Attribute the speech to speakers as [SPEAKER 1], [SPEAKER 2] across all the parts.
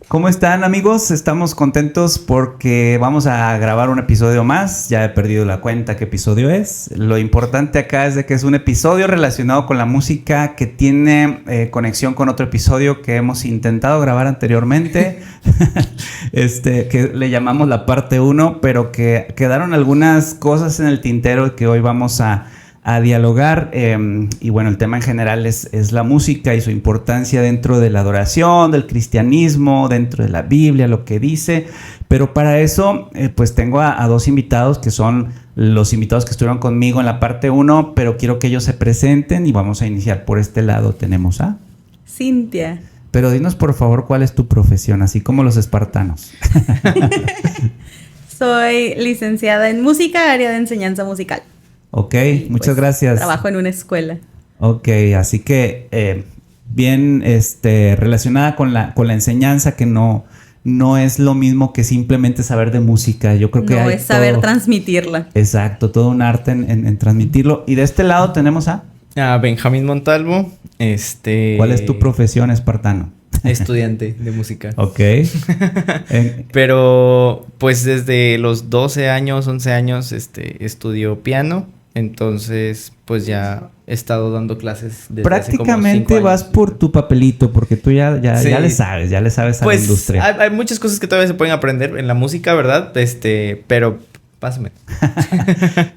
[SPEAKER 1] ¿Cómo están, amigos? Estamos contentos porque vamos a grabar un episodio más. Ya he perdido la cuenta qué episodio es. Lo importante acá es de que es un episodio relacionado con la música que tiene conexión con otro episodio que hemos intentado grabar anteriormente, que le llamamos la parte 1, pero que quedaron algunas cosas en el tintero que hoy vamos a dialogar, y bueno, el tema en general es la música y su importancia dentro de la adoración, del cristianismo, dentro de la Biblia, lo que dice. Pero para eso, pues tengo a dos invitados que son los invitados que estuvieron conmigo en la parte 1, pero quiero que ellos se presenten y vamos a iniciar por este lado. Tenemos a
[SPEAKER 2] Cintia.
[SPEAKER 1] Pero dinos por favor cuál es tu profesión, así como los espartanos.
[SPEAKER 2] Soy licenciada en música, área de enseñanza musical.
[SPEAKER 1] Ok,
[SPEAKER 2] y
[SPEAKER 1] muchas
[SPEAKER 2] pues,
[SPEAKER 1] gracias.
[SPEAKER 2] Trabajo en una escuela.
[SPEAKER 1] Ok, así que bien relacionada con la enseñanza, que no es lo mismo que simplemente saber de música. Yo creo que
[SPEAKER 2] no
[SPEAKER 1] hay
[SPEAKER 2] es saber
[SPEAKER 1] todo,
[SPEAKER 2] transmitirla.
[SPEAKER 1] exacto, todo un arte en transmitirlo. Y de este lado tenemos a
[SPEAKER 3] Benjamín Montalvo.
[SPEAKER 1] ¿Cuál es tu profesión, espartano?
[SPEAKER 3] Estudiante de música.
[SPEAKER 1] Ok.
[SPEAKER 3] Pero pues desde los 12 años, 11 años, estudio piano. Entonces, pues ya he estado dando clases desde
[SPEAKER 1] prácticamente
[SPEAKER 3] hace como 5
[SPEAKER 1] vas
[SPEAKER 3] años.
[SPEAKER 1] por tu papelito, porque tú ya
[SPEAKER 3] Sí.
[SPEAKER 1] le sabes a
[SPEAKER 3] Pues,
[SPEAKER 1] la industria.
[SPEAKER 3] hay muchas cosas que todavía se pueden aprender en la música, ¿verdad? Pero pásame.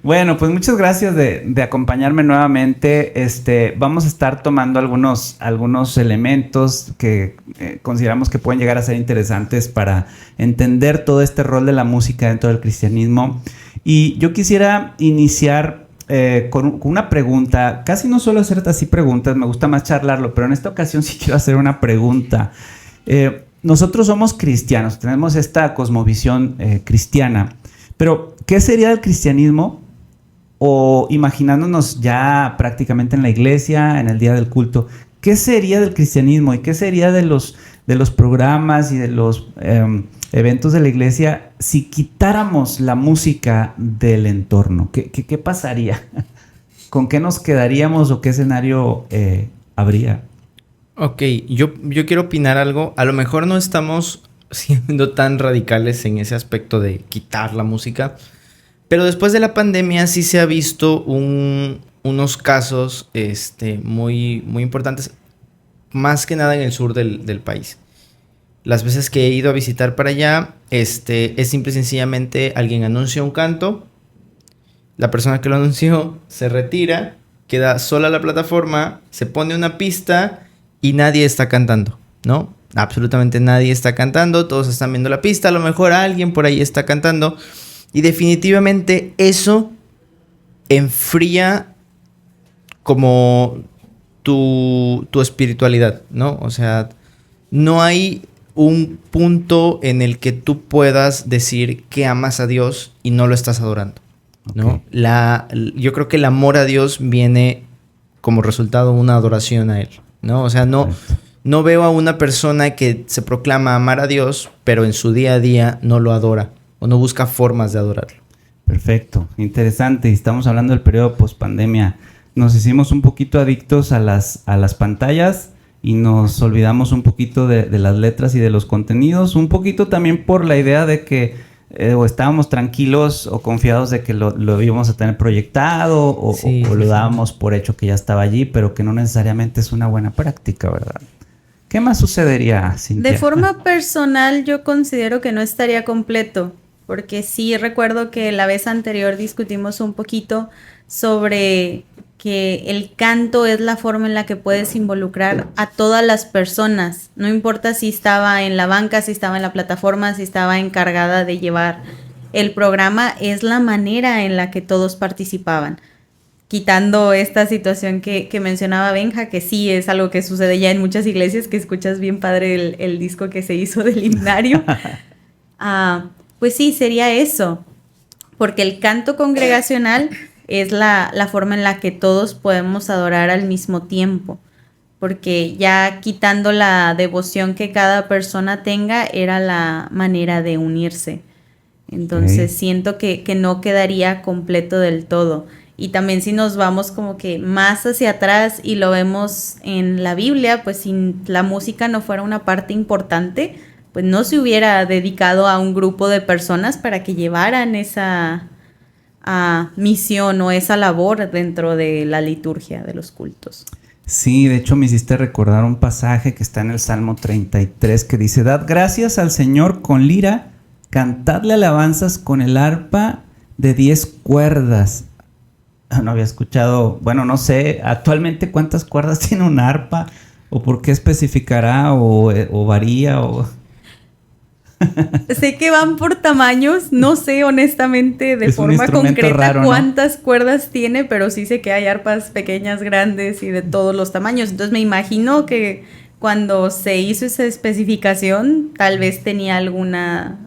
[SPEAKER 1] Bueno, pues muchas gracias de acompañarme nuevamente. Vamos a estar tomando algunos elementos que consideramos que pueden llegar a ser interesantes para entender todo este rol de la música dentro del cristianismo. Y yo quisiera iniciar con una pregunta. Casi no suelo hacer así preguntas, me gusta más charlarlo, pero en esta ocasión sí quiero hacer una pregunta. Nosotros somos cristianos, tenemos esta cosmovisión cristiana. Pero, ¿qué sería el cristianismo? O imaginándonos ya prácticamente en la iglesia, en el día del culto, ¿qué sería del cristianismo? ¿Y qué sería de los programas y de los eventos de la iglesia si quitáramos la música del entorno? ¿Qué pasaría? ¿Con qué nos quedaríamos o qué escenario habría?
[SPEAKER 3] Ok, yo quiero opinar algo. A lo mejor no estamos siendo tan radicales en ese aspecto de quitar la música, pero después de la pandemia sí se ha visto unos casos muy, muy importantes, más que nada en el sur del país. Las veces que he ido a visitar para allá, es simple y sencillamente alguien anuncia un canto, la persona que lo anunció se retira, queda sola la plataforma, se pone una pista y nadie está cantando, ¿no? Absolutamente nadie está cantando, todos están viendo la pista, a lo mejor alguien por ahí está cantando y definitivamente eso enfría como tu espiritualidad, ¿no? O sea, no hay un punto en el que tú puedas decir que amas a Dios y no lo estás adorando, ¿no?
[SPEAKER 1] Okay.
[SPEAKER 3] Yo creo que el amor a Dios viene como resultado de una adoración a Él, ¿no? O sea, no veo a una persona que se proclama amar a Dios, pero en su día a día no lo adora o no busca formas de adorarlo.
[SPEAKER 1] Perfecto, interesante. Estamos hablando del periodo post-pandemia. Nos hicimos un poquito adictos a las pantallas y nos olvidamos un poquito de las letras y de los contenidos. Un poquito también por la idea de que o estábamos tranquilos o confiados de que lo íbamos a tener proyectado o lo dábamos por hecho que ya estaba allí, pero que no necesariamente es una buena práctica, ¿verdad? ¿Qué más sucedería, Cintia?
[SPEAKER 2] De forma personal, yo considero que no estaría completo, porque sí recuerdo que la vez anterior discutimos un poquito sobre que el canto es la forma en la que puedes involucrar a todas las personas. No importa si estaba en la banca, si estaba en la plataforma, si estaba encargada de llevar el programa, es la manera en la que todos participaban. Quitando esta situación que mencionaba Benja, que sí es algo que sucede ya en muchas iglesias, que escuchas bien padre el disco que se hizo del himnario. Pues sí, sería eso, porque el canto congregacional es la forma en la que todos podemos adorar al mismo tiempo, porque ya quitando la devoción que cada persona tenga, era la manera de unirse. Entonces siento que no quedaría completo del todo. Y también si nos vamos como que más hacia atrás y lo vemos en la Biblia, pues si la música no fuera una parte importante, pues no se hubiera dedicado a un grupo de personas para que llevaran esa misión o esa labor dentro de la liturgia de los cultos.
[SPEAKER 1] Sí, de hecho me hiciste recordar un pasaje que está en el Salmo 33 que dice: Dad gracias al Señor con lira, cantadle alabanzas con el arpa de 10 cuerdas. No había escuchado, bueno, no sé actualmente cuántas cuerdas tiene un arpa, o por qué especificará, o varía, o...
[SPEAKER 2] Sé que van por tamaños, no sé honestamente de forma concreta
[SPEAKER 1] raro, ¿no?
[SPEAKER 2] cuántas cuerdas tiene, pero sí sé que hay arpas pequeñas, grandes y de todos los tamaños. Entonces me imagino que cuando se hizo esa especificación, tal vez tenía algún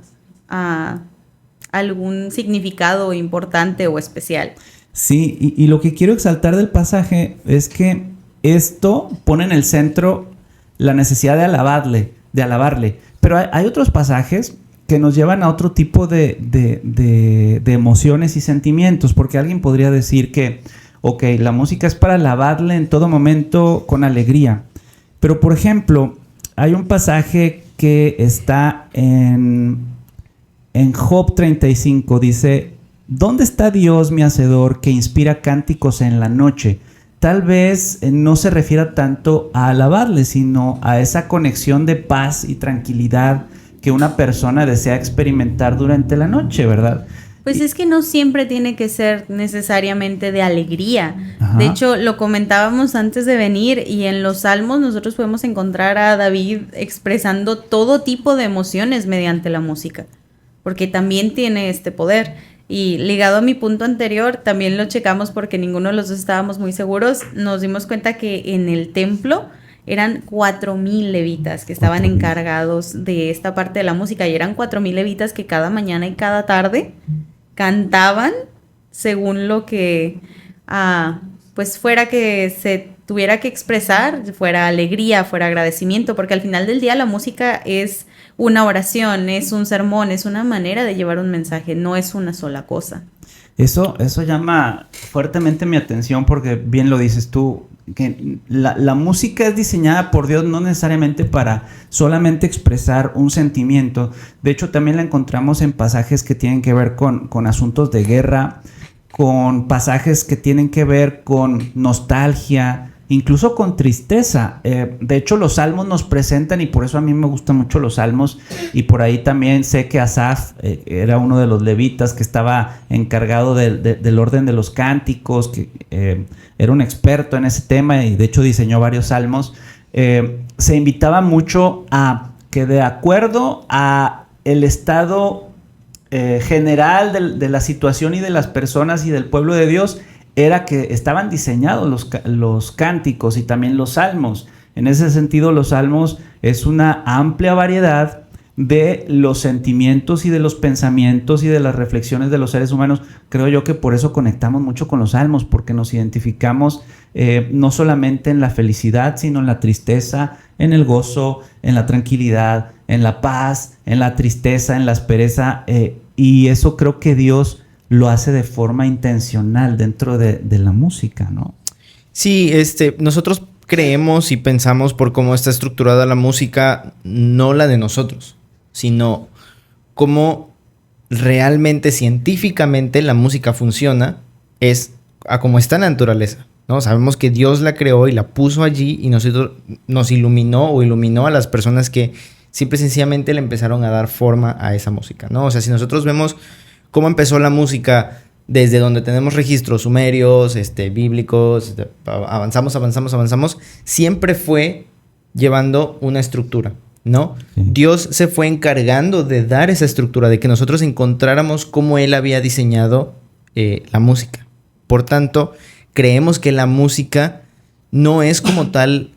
[SPEAKER 2] significado importante o especial.
[SPEAKER 1] Sí, y lo que quiero exaltar del pasaje es que esto pone en el centro la necesidad de alabarle. Pero hay otros pasajes que nos llevan a otro tipo de emociones y sentimientos, porque alguien podría decir que, ok, la música es para alabarle en todo momento con alegría. Pero, por ejemplo, hay un pasaje que está en Job 35, dice: ¿Dónde está Dios, mi hacedor, que inspira cánticos en la noche? Tal vez no se refiera tanto a alabarle, sino a esa conexión de paz y tranquilidad que una persona desea experimentar durante la noche, ¿verdad?
[SPEAKER 2] Pues es que no siempre tiene que ser necesariamente de alegría.
[SPEAKER 1] Ajá.
[SPEAKER 2] De hecho, lo comentábamos antes de venir, y en los Salmos nosotros podemos encontrar a David expresando todo tipo de emociones mediante la música, porque también tiene este poder. Y ligado a mi punto anterior, también lo checamos porque ninguno de los dos estábamos muy seguros. Nos dimos cuenta que en el templo eran 4,000 levitas que estaban encargados de esta parte de la música, y eran 4,000 levitas que cada mañana y cada tarde cantaban según lo que pues fuera que se tuviera que expresar, fuera alegría, fuera agradecimiento, porque al final del día la música es una oración, es un sermón, es una manera de llevar un mensaje, no es una sola cosa.
[SPEAKER 1] Eso llama fuertemente mi atención, porque bien lo dices tú, que la música es diseñada por Dios no necesariamente para solamente expresar un sentimiento. De hecho, también la encontramos en pasajes que tienen que ver con asuntos de guerra, con pasajes que tienen que ver con nostalgia, incluso con tristeza. De hecho, los salmos nos presentan, y por eso a mí me gustan mucho los salmos, y por ahí también sé que Asaf era uno de los levitas que estaba encargado del orden de los cánticos, que era un experto en ese tema, y de hecho diseñó varios salmos. Se invitaba mucho a que, de acuerdo a el estado general de la situación y de las personas y del pueblo de Dios, era que estaban diseñados los cánticos y también los salmos. En ese sentido, los salmos es una amplia variedad de los sentimientos y de los pensamientos y de las reflexiones de los seres humanos. Creo yo que por eso conectamos mucho con los salmos, porque nos identificamos no solamente en la felicidad, sino en la tristeza, en el gozo, en la tranquilidad, en la paz, en la tristeza, en la aspereza, y eso creo que Dios lo hace de forma intencional dentro de la música, ¿no?
[SPEAKER 3] Sí, nosotros creemos y pensamos, por cómo está estructurada la música, no la de nosotros, sino cómo realmente, científicamente, la música funciona, es a cómo está en la naturaleza, ¿no? Sabemos que Dios la creó y la puso allí, y nos iluminó a las personas que simple y sencillamente le empezaron a dar forma a esa música, ¿no? O sea, si nosotros vemos cómo empezó la música desde donde tenemos registros sumerios, bíblicos, avanzamos, siempre fue llevando una estructura, ¿no? Sí. Dios se fue encargando de dar esa estructura, de que nosotros encontráramos cómo Él había diseñado la música. Por tanto, creemos que la música no es como tal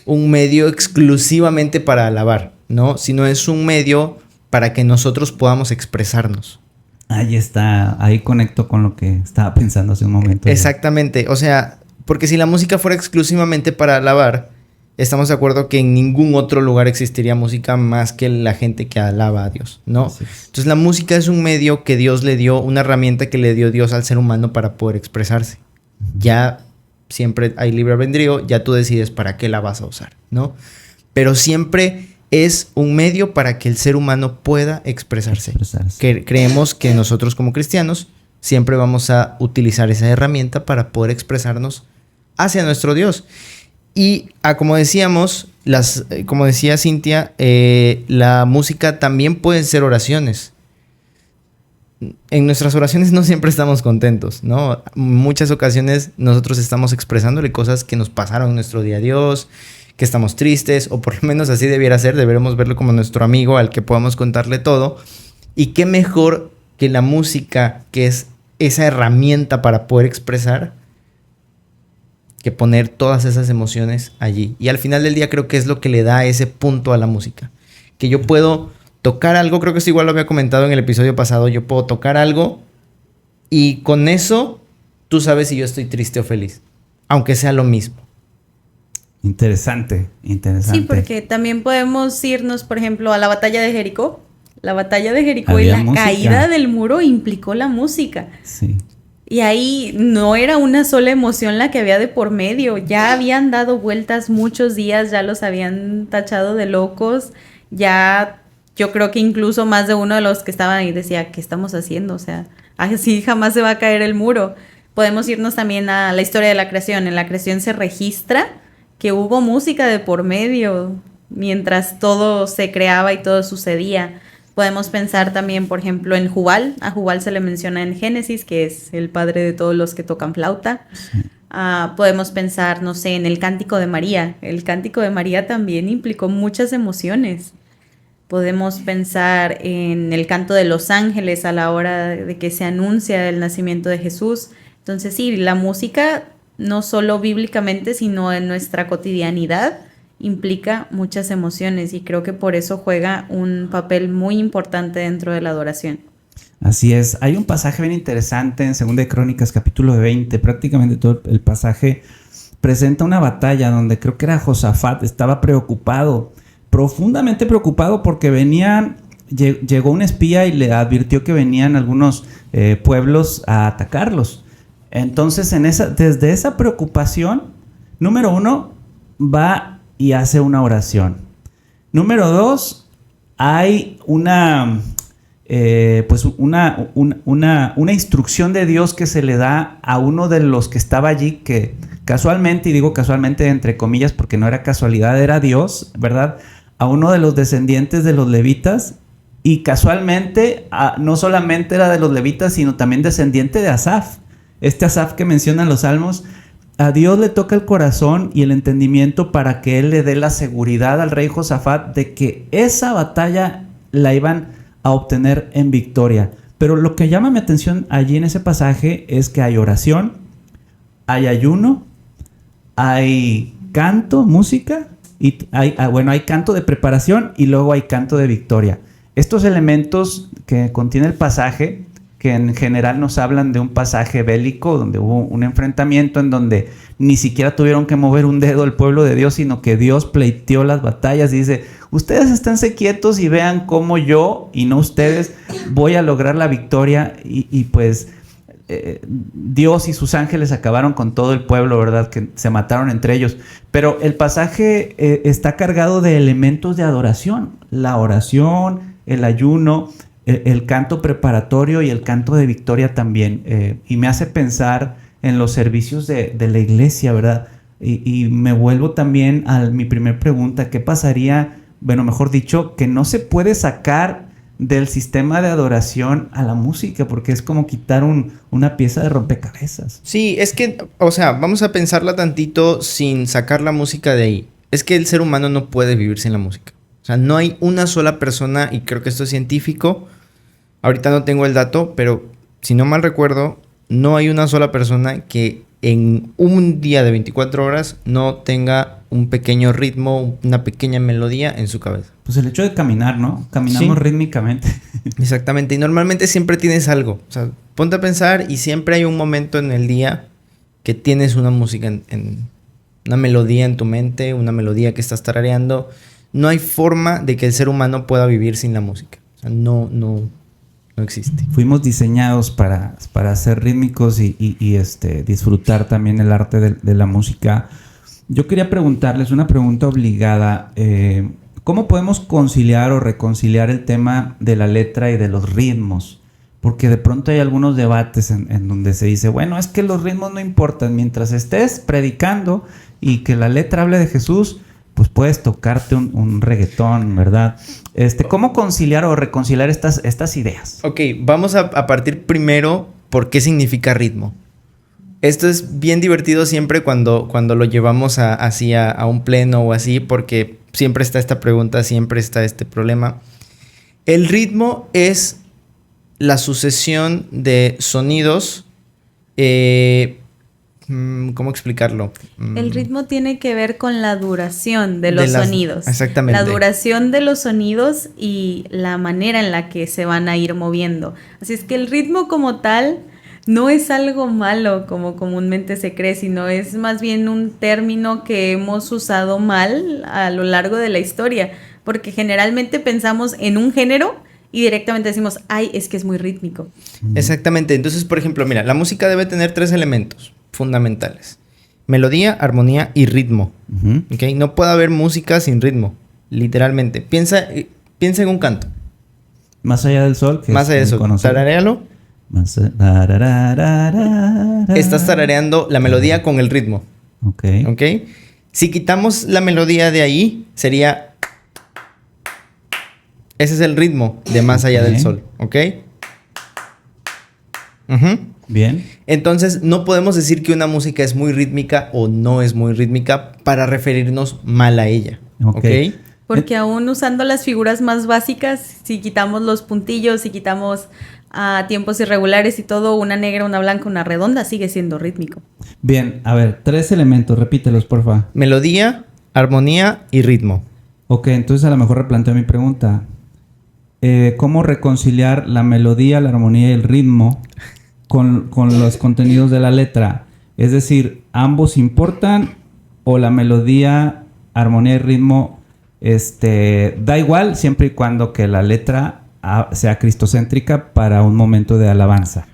[SPEAKER 3] un medio exclusivamente para alabar, ¿no? Sino es un medio para que nosotros podamos expresarnos.
[SPEAKER 1] Ahí está, ahí conecto con lo que estaba pensando hace un momento.
[SPEAKER 3] Exactamente, o sea, porque si la música fuera exclusivamente para alabar, estamos de acuerdo que en ningún otro lugar existiría música más que la gente que alaba a Dios, ¿no? Sí. Entonces la música es un medio que Dios le dio, una herramienta que le dio Dios al ser humano para poder expresarse. Ya siempre hay libre albedrío, ya tú decides para qué la vas a usar, ¿no? Pero siempre es un medio para que el ser humano pueda expresarse. Creemos que nosotros como cristianos siempre vamos a utilizar esa herramienta para poder expresarnos hacia nuestro Dios. Y como decíamos, como decía Cintia, la música también pueden ser oraciones. En nuestras oraciones no siempre estamos contentos, ¿no? Muchas ocasiones nosotros estamos expresándole cosas que nos pasaron en nuestro día a Dios, que estamos tristes, o por lo menos así debiera ser. Deberemos verlo como nuestro amigo al que podamos contarle todo. Y qué mejor que la música, que es esa herramienta para poder expresar, que poner todas esas emociones allí. Y al final del día creo que es lo que le da ese punto a la música. Que yo puedo tocar algo, creo que esto igual lo había comentado en el episodio pasado, yo puedo tocar algo y con eso tú sabes si yo estoy triste o feliz, aunque sea lo mismo.
[SPEAKER 1] Interesante.
[SPEAKER 2] Sí, porque también podemos irnos, por ejemplo, a la batalla de Jericó. La batalla de Jericó
[SPEAKER 1] Había
[SPEAKER 2] y la
[SPEAKER 1] música.
[SPEAKER 2] caída del muro implicó la música.
[SPEAKER 1] Sí.
[SPEAKER 2] Y ahí no era una sola emoción la que había de por medio. Ya habían dado vueltas muchos días, ya los habían tachado de locos. Ya yo creo que incluso más de uno de los que estaban ahí decía, ¿qué estamos haciendo? O sea, así jamás se va a caer el muro. Podemos irnos también a la historia de la creación. En la creación se registra que hubo música de por medio mientras todo se creaba y todo sucedía. Podemos pensar también, por ejemplo, en Jubal. A Jubal se le menciona en Génesis, que es el padre de todos los que tocan flauta. Sí. Podemos pensar, no sé, en el Cántico de María. El Cántico de María también implicó muchas emociones. Podemos pensar en el canto de los ángeles a la hora de que se anuncia el nacimiento de Jesús. Entonces sí, la música, no solo bíblicamente, sino en nuestra cotidianidad, implica muchas emociones y creo que por eso juega un papel muy importante dentro de la adoración.
[SPEAKER 1] Así es. Hay un pasaje bien interesante en 2 de Crónicas, capítulo 20. Prácticamente todo el pasaje presenta una batalla donde creo que era Josafat, estaba preocupado, profundamente preocupado porque llegó un espía y le advirtió que venían algunos pueblos a atacarlos. Entonces, desde esa preocupación, número 1, va y hace una oración. Número 2, hay una instrucción de Dios que se le da a uno de los que estaba allí, que casualmente, y digo casualmente entre comillas porque no era casualidad, era Dios, ¿verdad? A uno de los descendientes de los levitas, y casualmente no solamente era de los levitas, sino también descendiente de Asaf. Este Asaf que mencionan los salmos, a Dios le toca el corazón y el entendimiento para que Él le dé la seguridad al rey Josafat de que esa batalla la iban a obtener en victoria. Pero lo que llama mi atención allí en ese pasaje es que hay oración, hay ayuno, hay canto, música, y hay canto de preparación y luego hay canto de victoria. Estos elementos que contiene el pasaje, que en general nos hablan de un pasaje bélico donde hubo un enfrentamiento en donde ni siquiera tuvieron que mover un dedo el pueblo de Dios, sino que Dios pleiteó las batallas y dice, ustedes esténse quietos y vean cómo yo y no ustedes voy a lograr la victoria. Y pues Dios y sus ángeles acabaron con todo el pueblo, ¿verdad? Que se mataron entre ellos. Pero el pasaje está cargado de elementos de adoración, la oración, el ayuno, el canto preparatorio y el canto de victoria también. Y me hace pensar en los servicios de la iglesia, ¿verdad? Y me vuelvo también a mi primer pregunta. ¿Qué pasaría, bueno, mejor dicho, que no se puede sacar del sistema de adoración a la música? Porque es como quitar una pieza de rompecabezas.
[SPEAKER 3] Sí, es que, o sea, vamos a pensarla tantito sin sacar la música de ahí. Es que el ser humano no puede vivir sin la música. O sea, no hay una sola persona, y creo que esto es científico. Ahorita no tengo el dato, pero si no mal recuerdo, no hay una sola persona que en un día de 24 horas no tenga un pequeño ritmo, una pequeña melodía en su cabeza.
[SPEAKER 1] Pues el hecho de caminar, ¿no? Caminamos rítmicamente.
[SPEAKER 3] Exactamente, y normalmente siempre tienes algo. O sea, ponte a pensar y siempre hay un momento en el día que tienes una música, una melodía en tu mente, una melodía que estás tarareando. No hay forma de que el ser humano pueda vivir sin la música. O sea, no existe.
[SPEAKER 1] Fuimos diseñados para ser rítmicos y disfrutar también el arte de la música. Yo quería preguntarles una pregunta obligada. ¿cómo podemos conciliar o reconciliar el tema de la letra y de los ritmos? Porque de pronto hay algunos debates en donde se dice, bueno, es que los ritmos no importan, mientras estés predicando y que la letra hable de Jesús, pues puedes tocarte un reggaetón, ¿verdad? ¿Cómo conciliar o reconciliar estas ideas?
[SPEAKER 3] Ok, vamos a partir primero por qué significa ritmo. Esto es bien divertido siempre cuando lo llevamos así a un pleno o así, porque siempre está esta pregunta, siempre está este problema. El ritmo es la sucesión de sonidos. ¿Cómo explicarlo?
[SPEAKER 2] El ritmo tiene que ver con la duración de los sonidos.
[SPEAKER 3] Exactamente.
[SPEAKER 2] La duración de los sonidos y la manera en la que se van a ir moviendo. Así es que el ritmo como tal no es algo malo como comúnmente se cree, sino es más bien un término que hemos usado mal a lo largo de la historia, porque generalmente pensamos en un género y directamente decimos, ay, es que es muy rítmico.
[SPEAKER 3] Exactamente. Entonces, por ejemplo, mira, la música debe tener 3 elementos fundamentales: melodía, armonía y ritmo. ¿Okay? No puede haber música sin ritmo, literalmente. Piensa en un canto.
[SPEAKER 1] Más allá del sol.
[SPEAKER 3] Más allá del sol. Tararéalo. Estás tarareando la melodía con el ritmo.
[SPEAKER 1] Ok.
[SPEAKER 3] Si quitamos la melodía de ahí, sería... Ese es el ritmo de Más allá del sol. ¿Ok?
[SPEAKER 1] Bien.
[SPEAKER 3] Entonces, no podemos decir que una música es muy rítmica o no es muy rítmica para referirnos mal a ella. ¿Ok?
[SPEAKER 2] Porque aún usando las figuras más básicas, si quitamos los puntillos, si quitamos tiempos irregulares y todo, una negra, una blanca, una redonda, sigue siendo rítmico.
[SPEAKER 1] Bien, a ver, 3 elementos, repítelos, porfa.
[SPEAKER 3] Melodía, armonía y ritmo.
[SPEAKER 1] Ok, entonces a lo mejor replanteo mi pregunta. ¿Cómo reconciliar la melodía, la armonía y el ritmo con los contenidos de la letra? Es decir, ¿ambos importan o la melodía, armonía y ritmo da igual siempre y cuando que la letra sea cristocéntrica para un momento de alabanza?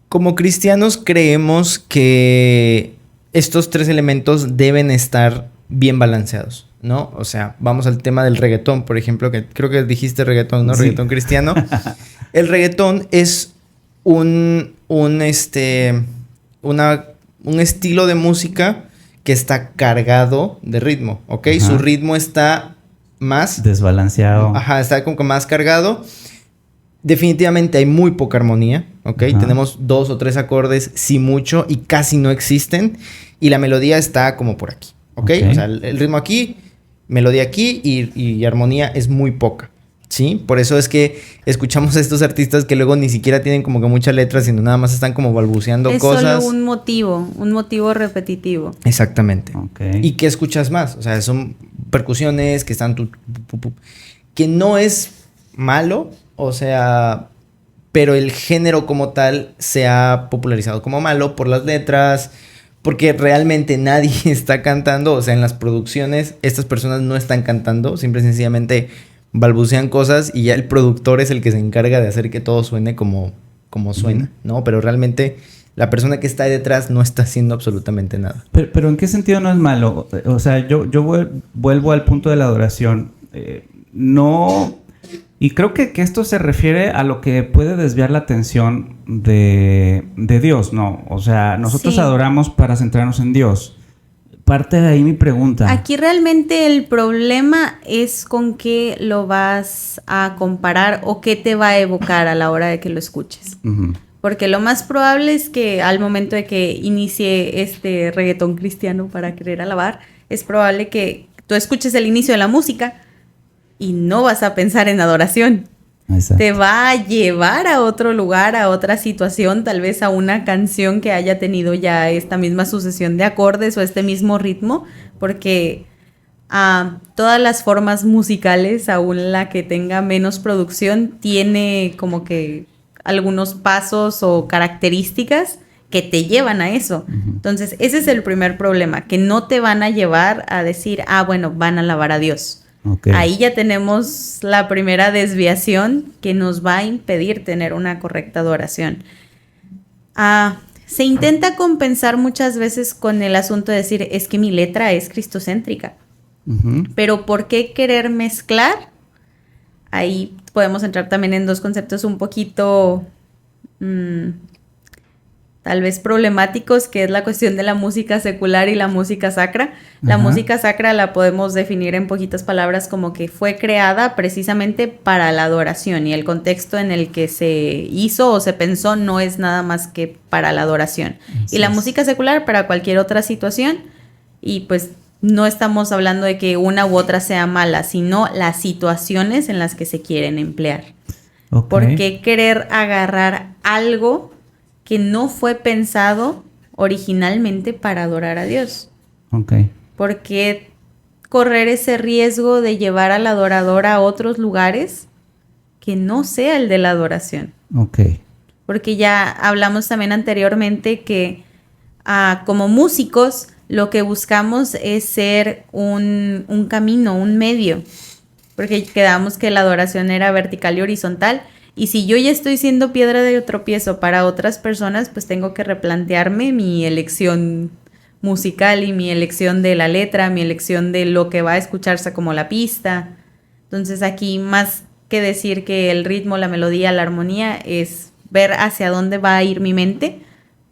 [SPEAKER 3] Como cristianos creemos que estos 3 elementos deben estar bien balanceados, ¿no? O sea, vamos al tema del reggaetón, por ejemplo, que creo que dijiste reggaetón, ¿no? Sí. Reggaetón cristiano. El reggaetón es un estilo de música que está cargado de ritmo, ¿ok? Ajá. Su ritmo está más...
[SPEAKER 1] desbalanceado.
[SPEAKER 3] Ajá, está como que más cargado. Definitivamente hay muy poca armonía, ¿ok? Ajá. Tenemos 2 o 3 acordes, si mucho, y casi no existen. Y la melodía está como por aquí, ¿ok? O sea, el ritmo aquí, melodía aquí y armonía es muy poca, ¿sí? Por eso es que escuchamos a estos artistas que luego ni siquiera tienen como que mucha letra, sino nada más están como balbuceando cosas.
[SPEAKER 2] Es solo un motivo repetitivo.
[SPEAKER 3] Exactamente. ¿Y qué escuchas más? O sea, son percusiones que están... que no es malo, o sea... pero el género como tal se ha popularizado como malo por las letras... porque realmente nadie está cantando, o sea, en las producciones estas personas no están cantando, simple y sencillamente balbucean cosas y ya el productor es el que se encarga de hacer que todo suene como suena, ¿no? Pero realmente la persona que está ahí detrás no está haciendo absolutamente nada.
[SPEAKER 1] Pero ¿en qué sentido no es malo? O sea, yo vuelvo al punto de la adoración. No... Y creo que esto se refiere a lo que puede desviar la atención de Dios, ¿no? O sea, nosotros adoramos para centrarnos en Dios. Parte de ahí mi pregunta.
[SPEAKER 2] Aquí realmente el problema es con qué lo vas a comparar o qué te va a evocar a la hora de que lo escuches. Porque lo más probable es que al momento de que inicie este reggaetón cristiano para querer alabar, es probable que tú escuches el inicio de la música y no vas a pensar en adoración. Exacto. Te va a llevar a otro lugar, a otra situación, tal vez a una canción que haya tenido ya esta misma sucesión de acordes o este mismo ritmo, porque todas las formas musicales, aún la que tenga menos producción, tiene como que algunos pasos o características que te llevan a eso. Entonces, ese es el primer problema, que no te van a llevar a decir, bueno, van a alabar a Dios. Ahí ya tenemos la primera desviación que nos va a impedir tener una correcta adoración. Se intenta compensar muchas veces con el asunto de decir, es que mi letra es cristocéntrica.
[SPEAKER 1] Ujú.
[SPEAKER 2] Pero ¿por qué querer mezclar? Ahí podemos entrar también en dos conceptos un poquito tal vez problemáticos, que es la cuestión de la música secular y la música sacra. La
[SPEAKER 1] Ajá.
[SPEAKER 2] música sacra la podemos definir en poquitas palabras como que fue creada precisamente para la adoración, y el contexto en el que se hizo o se pensó no es nada más que para la adoración.
[SPEAKER 1] Así
[SPEAKER 2] Y la
[SPEAKER 1] es.
[SPEAKER 2] música secular para cualquier otra situación, y pues no estamos hablando de que una u otra sea mala, sino las situaciones en las que se quieren emplear.
[SPEAKER 1] Ok.
[SPEAKER 2] ¿Por qué querer agarrar algo que no fue pensado originalmente para adorar a Dios?
[SPEAKER 1] Ok.
[SPEAKER 2] ¿Por qué correr ese riesgo de llevar al adorador a otros lugares que no sea el de la adoración?
[SPEAKER 1] Ok.
[SPEAKER 2] Porque ya hablamos también anteriormente que como músicos lo que buscamos es ser un camino, un medio, porque quedamos que la adoración era vertical y horizontal, y si yo ya estoy siendo piedra de tropiezo para otras personas, pues tengo que replantearme mi elección musical y mi elección de la letra, mi elección de lo que va a escucharse como la pista. Entonces aquí, más que decir que el ritmo, la melodía, la armonía, es ver hacia dónde va a ir mi mente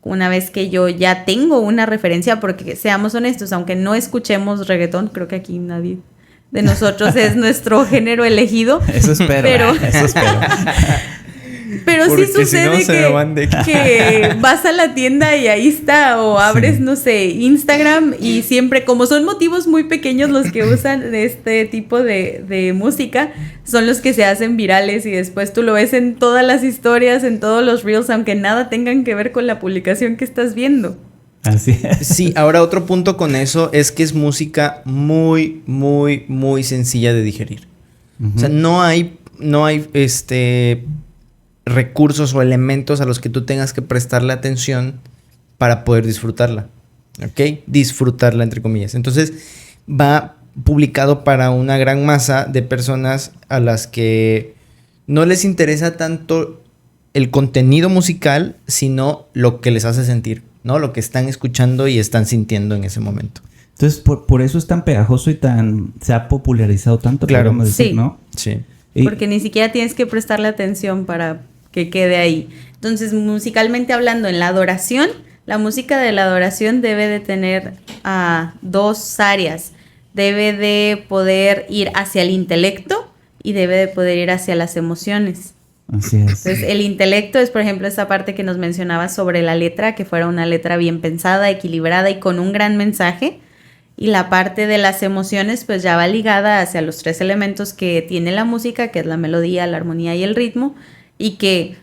[SPEAKER 2] una vez que yo ya tengo una referencia, porque seamos honestos, aunque no escuchemos reggaetón, creo que aquí nadie de nosotros es nuestro género elegido.
[SPEAKER 1] Eso espero.
[SPEAKER 2] Pero-
[SPEAKER 1] Eso espero.
[SPEAKER 2] Pero sí
[SPEAKER 3] Porque si
[SPEAKER 2] sucede
[SPEAKER 3] no, se me van de-
[SPEAKER 2] que vas a la tienda y ahí está, o abres,
[SPEAKER 1] Sí.
[SPEAKER 2] no sé, Instagram, y siempre, como son motivos muy pequeños los que usan este tipo de música, son los que se hacen virales, y después tú lo ves en todas las historias, en todos los reels, aunque nada tengan que ver con la publicación que estás viendo.
[SPEAKER 1] Así es.
[SPEAKER 3] Sí, ahora otro punto con eso es que es música muy, muy, muy sencilla de digerir. O sea, no hay recursos o elementos a los que tú tengas que prestarle atención para poder disfrutarla. ¿Ok? Disfrutarla, entre comillas. Entonces, va publicado para una gran masa de personas a las que no les interesa tanto el contenido musical, sino lo que les hace sentir, ¿no? Lo que están escuchando y están sintiendo en ese momento.
[SPEAKER 1] Entonces, por eso es tan pegajoso y se ha popularizado tanto,
[SPEAKER 3] Claro.
[SPEAKER 1] podríamos decir,
[SPEAKER 2] Sí.
[SPEAKER 1] ¿no?
[SPEAKER 3] Sí.
[SPEAKER 1] Y-
[SPEAKER 2] Porque ni siquiera tienes que prestarle atención para que quede ahí. Entonces, musicalmente hablando, en la adoración, la música de la adoración debe de tener dos áreas. Debe de poder ir hacia el intelecto y debe de poder ir hacia las emociones.
[SPEAKER 1] Así es.
[SPEAKER 2] Entonces, el intelecto es, por ejemplo, esta parte que nos mencionaba sobre la letra, que fuera una letra bien pensada, equilibrada y con un gran mensaje. Y la parte de las emociones, pues ya va ligada hacia los tres elementos que tiene la música, que es la melodía, la armonía y el ritmo. Y que,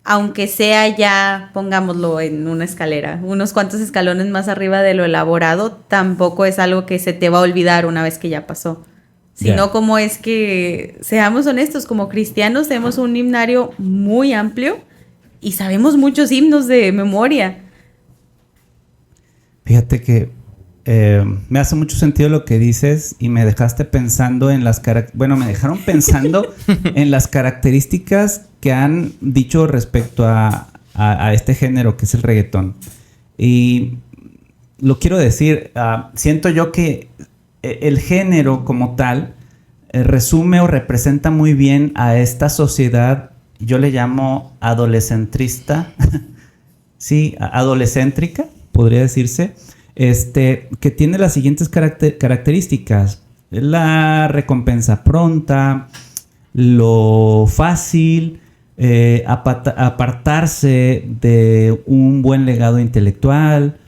[SPEAKER 2] aunque sea ya, pongámoslo en una escalera, unos cuantos escalones más arriba de lo elaborado, tampoco es algo que se te va a olvidar una vez que ya pasó. Sino
[SPEAKER 1] Ya.
[SPEAKER 2] como es que, seamos honestos, como cristianos tenemos un himnario muy amplio y sabemos muchos himnos de memoria.
[SPEAKER 1] Fíjate que me hace mucho sentido lo que dices y me dejaste pensando en me dejaron pensando en las características que han dicho respecto a este género que es el reggaetón. Y lo quiero decir, siento yo que el género como tal resume o representa muy bien a esta sociedad, yo le llamo adolescentrista, sí, adolescéntrica, podría decirse, que tiene las siguientes características: la recompensa pronta, lo fácil, apartarse de un buen legado intelectual,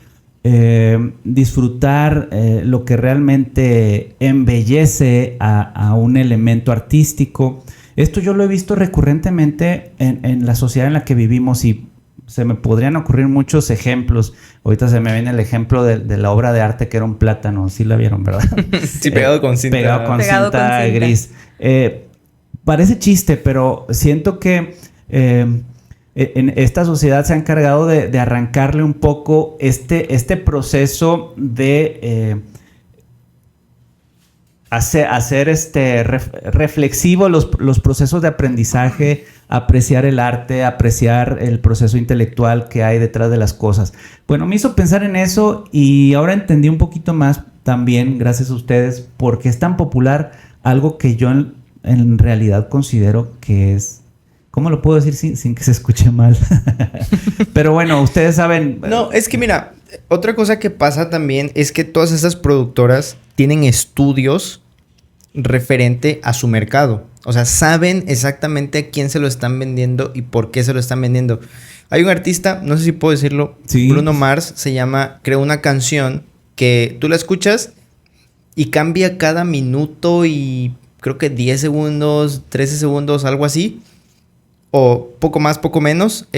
[SPEAKER 1] disfrutar lo que realmente embellece a un elemento artístico. Esto yo lo he visto recurrentemente en la sociedad en la que vivimos, y se me podrían ocurrir muchos ejemplos. Ahorita se me viene el ejemplo de la obra de arte que era un plátano. Sí la vieron, ¿verdad?
[SPEAKER 3] Sí, pegado con cinta.
[SPEAKER 1] Pegado con
[SPEAKER 2] Pegado
[SPEAKER 1] cinta
[SPEAKER 2] con cinta.
[SPEAKER 1] gris. Parece chiste, pero siento que en esta sociedad se ha encargado de arrancarle un poco este proceso de hacer reflexivo los procesos de aprendizaje, apreciar el arte, apreciar el proceso intelectual que hay detrás de las cosas. Bueno, me hizo pensar en eso y ahora entendí un poquito más también, gracias a ustedes, porque es tan popular algo que yo en realidad considero que es... ¿Cómo lo puedo decir sin que se escuche mal? Pero bueno, ustedes saben...
[SPEAKER 3] No, es que mira, otra cosa que pasa también es que todas esas productoras tienen estudios referente a su mercado. O sea, saben exactamente a quién se lo están vendiendo y por qué se lo están vendiendo. Hay un artista, no sé si puedo decirlo,
[SPEAKER 1] sí.
[SPEAKER 3] Bruno Mars, creó una canción que tú la escuchas y cambia cada minuto y creo que 10 segundos, 13 segundos, algo así. O poco más, poco menos,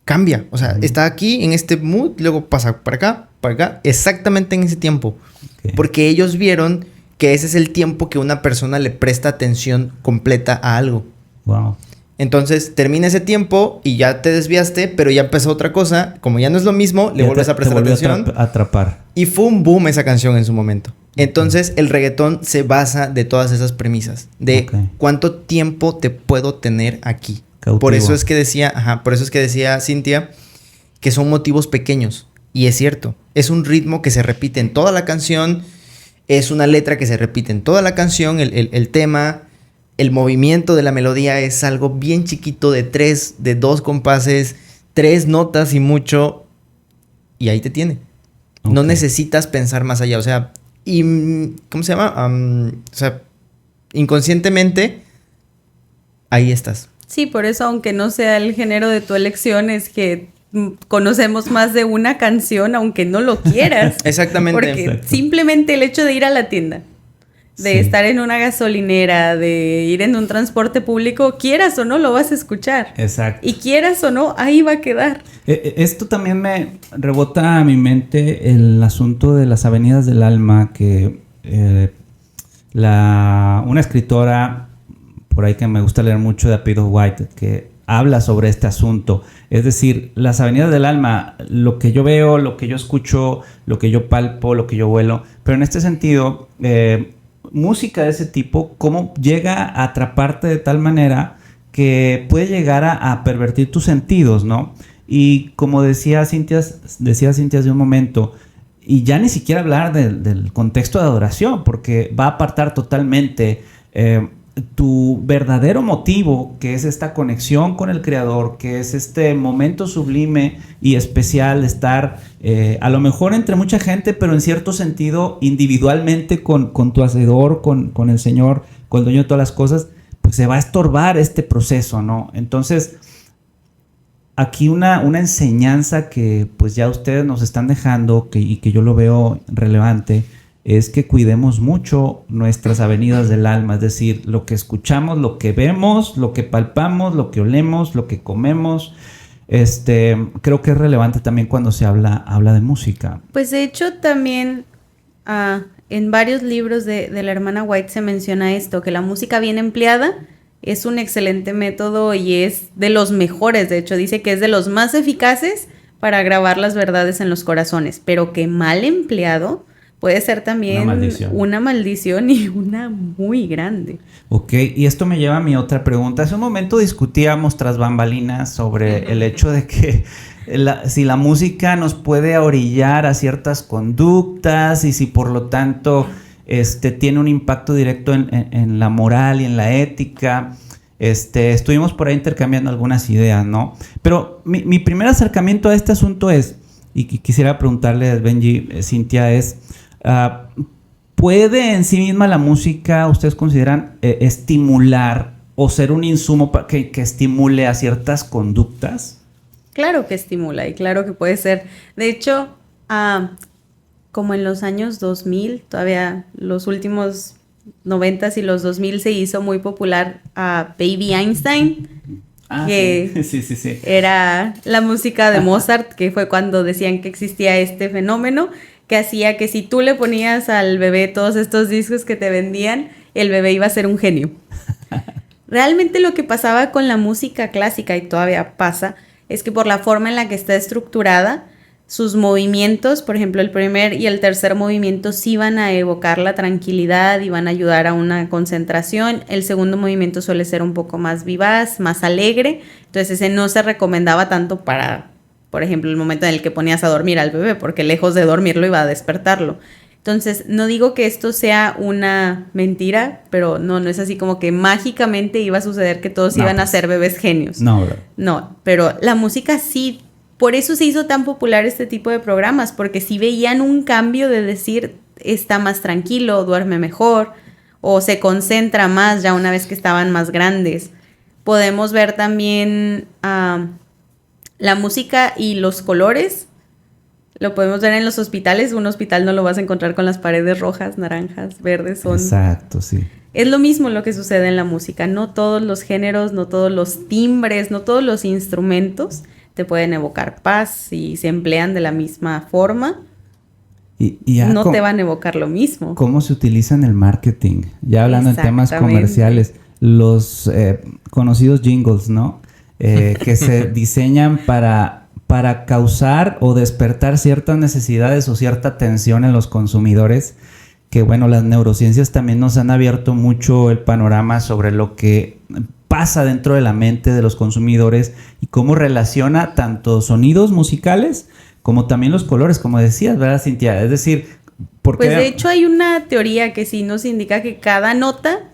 [SPEAKER 3] cambia. O sea, está aquí en este mood, luego pasa para acá, exactamente en ese tiempo.
[SPEAKER 1] Okay.
[SPEAKER 3] Porque ellos vieron que ese es el tiempo que una persona le presta atención completa a algo.
[SPEAKER 1] Wow.
[SPEAKER 3] Entonces, termina ese tiempo y ya te desviaste, pero ya empezó otra cosa. Como ya no es lo mismo, le vuelves a prestar atención.
[SPEAKER 1] Atrapar.
[SPEAKER 3] Y fue un boom esa canción en su momento. Entonces, el reggaetón se basa de todas esas premisas. De cuánto tiempo te puedo tener aquí.
[SPEAKER 1] Cautivo.
[SPEAKER 3] Por eso es que decía Cintia que son motivos pequeños. Y es cierto. Es un ritmo que se repite en toda la canción. Es una letra que se repite en toda la canción. El tema, el movimiento de la melodía es algo bien chiquito de 2 compases, 3 notas y mucho. Y ahí te tiene. Okay. No necesitas pensar más allá. O sea, ¿cómo se llama? O sea, inconscientemente, ahí estás.
[SPEAKER 2] Sí, por eso, aunque no sea el género de tu elección, es que conocemos más de una canción, aunque no lo quieras.
[SPEAKER 3] Exactamente.
[SPEAKER 2] Porque simplemente el hecho de ir a la tienda, de estar en una gasolinera, de ir en un transporte público, quieras o no, lo vas a escuchar.
[SPEAKER 1] Exacto.
[SPEAKER 2] Y quieras o no, ahí va a quedar.
[SPEAKER 1] Esto también me rebota a mi mente el asunto de las avenidas del alma, que una escritora por ahí que me gusta leer mucho, de apellido White, que habla sobre este asunto. Es decir, las avenidas del alma, lo que yo veo, lo que yo escucho, lo que yo palpo, lo que yo huelo, pero en este sentido, música de ese tipo, cómo llega a atraparte de tal manera que puede llegar a pervertir tus sentidos, ¿no? Y como decía Cintia hace un momento, y ya ni siquiera hablar del contexto de adoración, porque va a apartar totalmente tu verdadero motivo, que es esta conexión con el Creador, que es este momento sublime y especial de estar a lo mejor entre mucha gente, pero en cierto sentido individualmente con tu Hacedor, con el Señor, con el dueño de todas las cosas, pues se va a estorbar este proceso, ¿no? Entonces, aquí una enseñanza que pues ya ustedes nos están dejando y que yo lo veo relevante, es que cuidemos mucho nuestras avenidas del alma, es decir, lo que escuchamos, lo que vemos, lo que palpamos, lo que olemos, lo que comemos. Creo que es relevante también cuando se habla de música.
[SPEAKER 2] Pues de hecho también en varios libros de la hermana White se menciona esto, que la música bien empleada es un excelente método y es de los mejores. De hecho, dice que es de los más eficaces para grabar las verdades en los corazones, pero que mal empleado puede ser también una maldición y una muy grande. Ok,
[SPEAKER 1] y esto me lleva a mi otra pregunta. Hace un momento discutíamos tras bambalinas sobre el hecho de que si la música nos puede orillar a ciertas conductas y si por lo tanto tiene un impacto directo en la moral y en la ética. Estuvimos por ahí intercambiando algunas ideas, ¿no? Pero mi primer acercamiento a este asunto es, y quisiera preguntarle a Benji, Cintia, es... ¿puede en sí misma la música, ustedes consideran, estimular o ser un insumo que estimule a ciertas conductas?
[SPEAKER 2] Claro que estimula y claro que puede ser. De hecho, como en los años 2000, todavía los últimos 90s y los 2000 se hizo muy popular Baby Einstein, que
[SPEAKER 1] sí.
[SPEAKER 2] Era la música de Mozart, que fue cuando decían que existía este fenómeno, que hacía que si tú le ponías al bebé todos estos discos que te vendían, el bebé iba a ser un genio. Realmente lo que pasaba con la música clásica, y todavía pasa, es que por la forma en la que está estructurada, sus movimientos, por ejemplo, el primer y el tercer movimiento sí van a evocar la tranquilidad y van a ayudar a una concentración. El segundo movimiento suele ser un poco más vivaz, más alegre, entonces ese no se recomendaba tanto para... por ejemplo, el momento en el que ponías a dormir al bebé, porque lejos de dormirlo iba a despertarlo. Entonces, no digo que esto sea una mentira, pero no es así como que mágicamente iba a suceder que todos iban a ser bebés genios.
[SPEAKER 1] No, bro.
[SPEAKER 2] No, pero la música sí, por eso se hizo tan popular este tipo de programas, porque sí veían un cambio de decir, está más tranquilo, duerme mejor, o se concentra más ya una vez que estaban más grandes. Podemos ver también la música y los colores. Lo podemos ver en los hospitales. Un hospital no lo vas a encontrar con las paredes rojas, naranjas, verdes.
[SPEAKER 1] Exacto, sí.
[SPEAKER 2] Es lo mismo lo que sucede en la música. No todos los géneros, no todos los timbres, no todos los instrumentos te pueden evocar paz y se emplean de la misma forma. No te van a evocar lo mismo.
[SPEAKER 1] ¿Cómo se utiliza en el marketing? Ya hablando en temas comerciales, los conocidos jingles, ¿no? Que se diseñan para causar o despertar ciertas necesidades o cierta tensión en los consumidores, que bueno, las neurociencias también nos han abierto mucho el panorama sobre lo que pasa dentro de la mente de los consumidores y cómo relaciona tanto sonidos musicales como también los colores, como decías, ¿verdad, Cintia? Es decir, porque
[SPEAKER 2] pues de hecho hay una teoría que sí nos indica que cada nota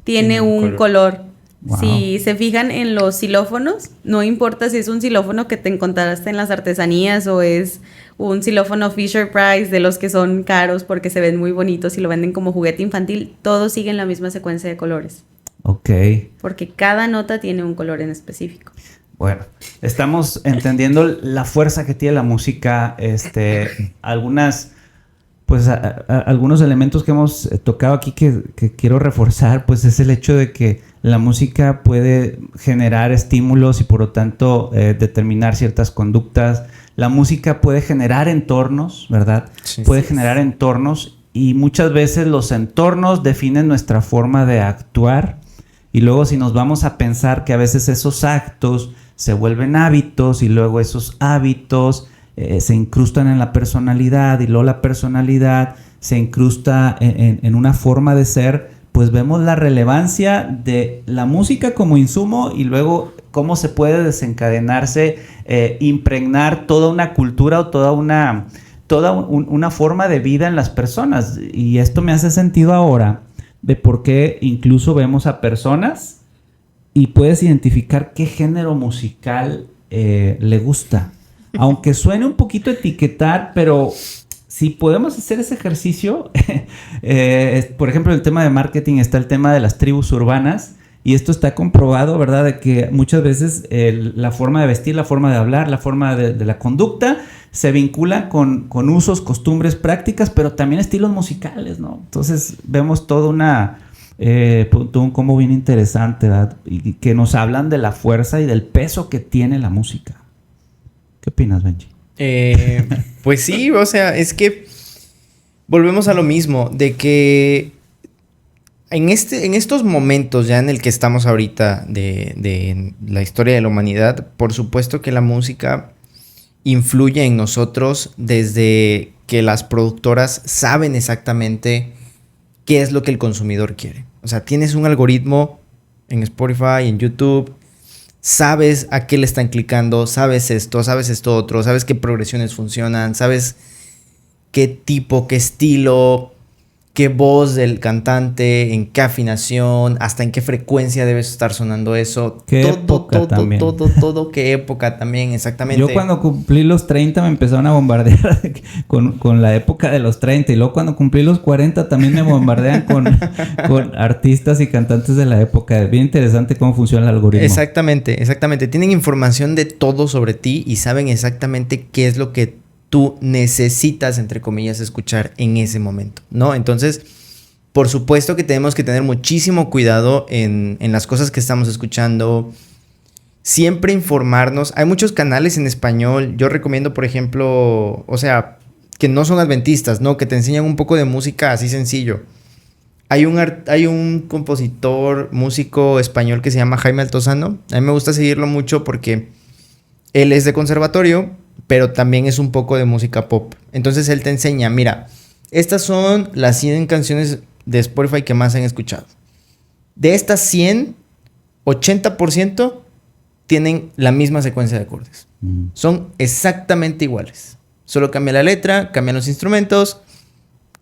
[SPEAKER 2] tiene un color. Wow. Si se fijan en los xilófonos, no importa si es un xilófono que te encontraste en las artesanías o es un xilófono Fisher Price de los que son caros porque se ven muy bonitos y lo venden como juguete infantil, todos siguen la misma secuencia de colores.
[SPEAKER 1] Ok.
[SPEAKER 2] Porque cada nota tiene un color en específico.
[SPEAKER 1] Bueno, estamos entendiendo la fuerza que tiene la música, algunos elementos que hemos tocado aquí que quiero reforzar, pues es el hecho de que la música puede generar estímulos y por lo tanto determinar ciertas conductas. La música puede generar entornos, ¿verdad? Sí, puede generar entornos y muchas veces los entornos definen nuestra forma de actuar y luego si nos vamos a pensar que a veces esos actos se vuelven hábitos y luego esos hábitos se incrustan en la personalidad y luego la personalidad se incrusta en una forma de ser, pues vemos la relevancia de la música como insumo y luego cómo se puede desencadenarse, impregnar toda una cultura o toda una forma de vida en las personas. Y esto me hace sentido ahora de por qué incluso vemos a personas y puedes identificar qué género musical le gusta. Aunque suene un poquito etiquetar, pero si podemos hacer ese ejercicio, por ejemplo, en el tema de marketing está el tema de las tribus urbanas y esto está comprobado, ¿verdad? De que muchas veces la forma de vestir, la forma de hablar, la forma de la conducta se vincula con usos, costumbres, prácticas, pero también estilos musicales, ¿no? Entonces vemos todo un combo bien interesante, ¿verdad? Y que nos hablan de la fuerza y del peso que tiene la música. ¿Qué opinas, Benji?
[SPEAKER 3] Pues sí, o sea, es que volvemos a lo mismo, de que en estos momentos ya en el que estamos ahorita de la historia de la humanidad, por supuesto que la música influye en nosotros desde que las productoras saben exactamente qué es lo que el consumidor quiere. O sea, tienes un algoritmo en Spotify, en YouTube, sabes a qué le están clicando, sabes esto otro, sabes qué progresiones funcionan, sabes qué tipo, qué estilo, qué voz del cantante, en qué afinación, hasta en qué frecuencia debe estar sonando eso. Todo, qué época también, exactamente.
[SPEAKER 1] Yo cuando cumplí los 30 me empezaron a bombardear con la época de los 30 y luego cuando cumplí los 40 también me bombardean con artistas y cantantes de la época. Es bien interesante cómo funciona el algoritmo.
[SPEAKER 3] Exactamente. Tienen información de todo sobre ti y saben exactamente qué es lo que tú necesitas, entre comillas, escuchar en ese momento, ¿no? Entonces, por supuesto que tenemos que tener muchísimo cuidado en las cosas que estamos escuchando. Siempre informarnos. Hay muchos canales en español. Yo recomiendo, por ejemplo, o sea, que no son adventistas, ¿no? Que te enseñan un poco de música así sencillo. Hay un compositor, músico español que se llama Jaime Altozano. A mí me gusta seguirlo mucho porque él es de conservatorio, pero también es un poco de música pop. Entonces él te enseña, mira, estas son las 100 canciones de Spotify que más han escuchado. De estas 100, 80% tienen la misma secuencia de acordes. Son exactamente iguales. Solo cambia la letra, cambian los instrumentos,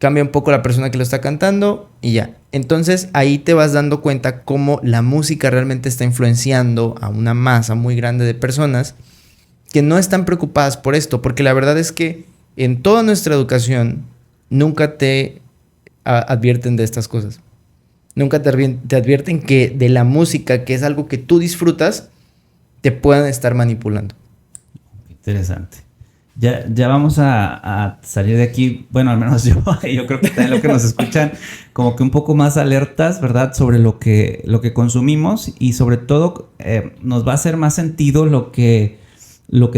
[SPEAKER 3] cambia un poco la persona que lo está cantando y ya. Entonces ahí te vas dando cuenta cómo la música realmente está influenciando a una masa muy grande de personas que no están preocupadas por esto, porque la verdad es que en toda nuestra educación nunca te advierten de estas cosas. Nunca te advierten que de la música, que es algo que tú disfrutas, te puedan estar manipulando.
[SPEAKER 1] Interesante. Ya vamos a salir de aquí, bueno, al menos yo creo que también lo que nos escuchan, como que un poco más alertas, ¿verdad? Sobre lo que consumimos y sobre todo nos va a hacer más sentido lo que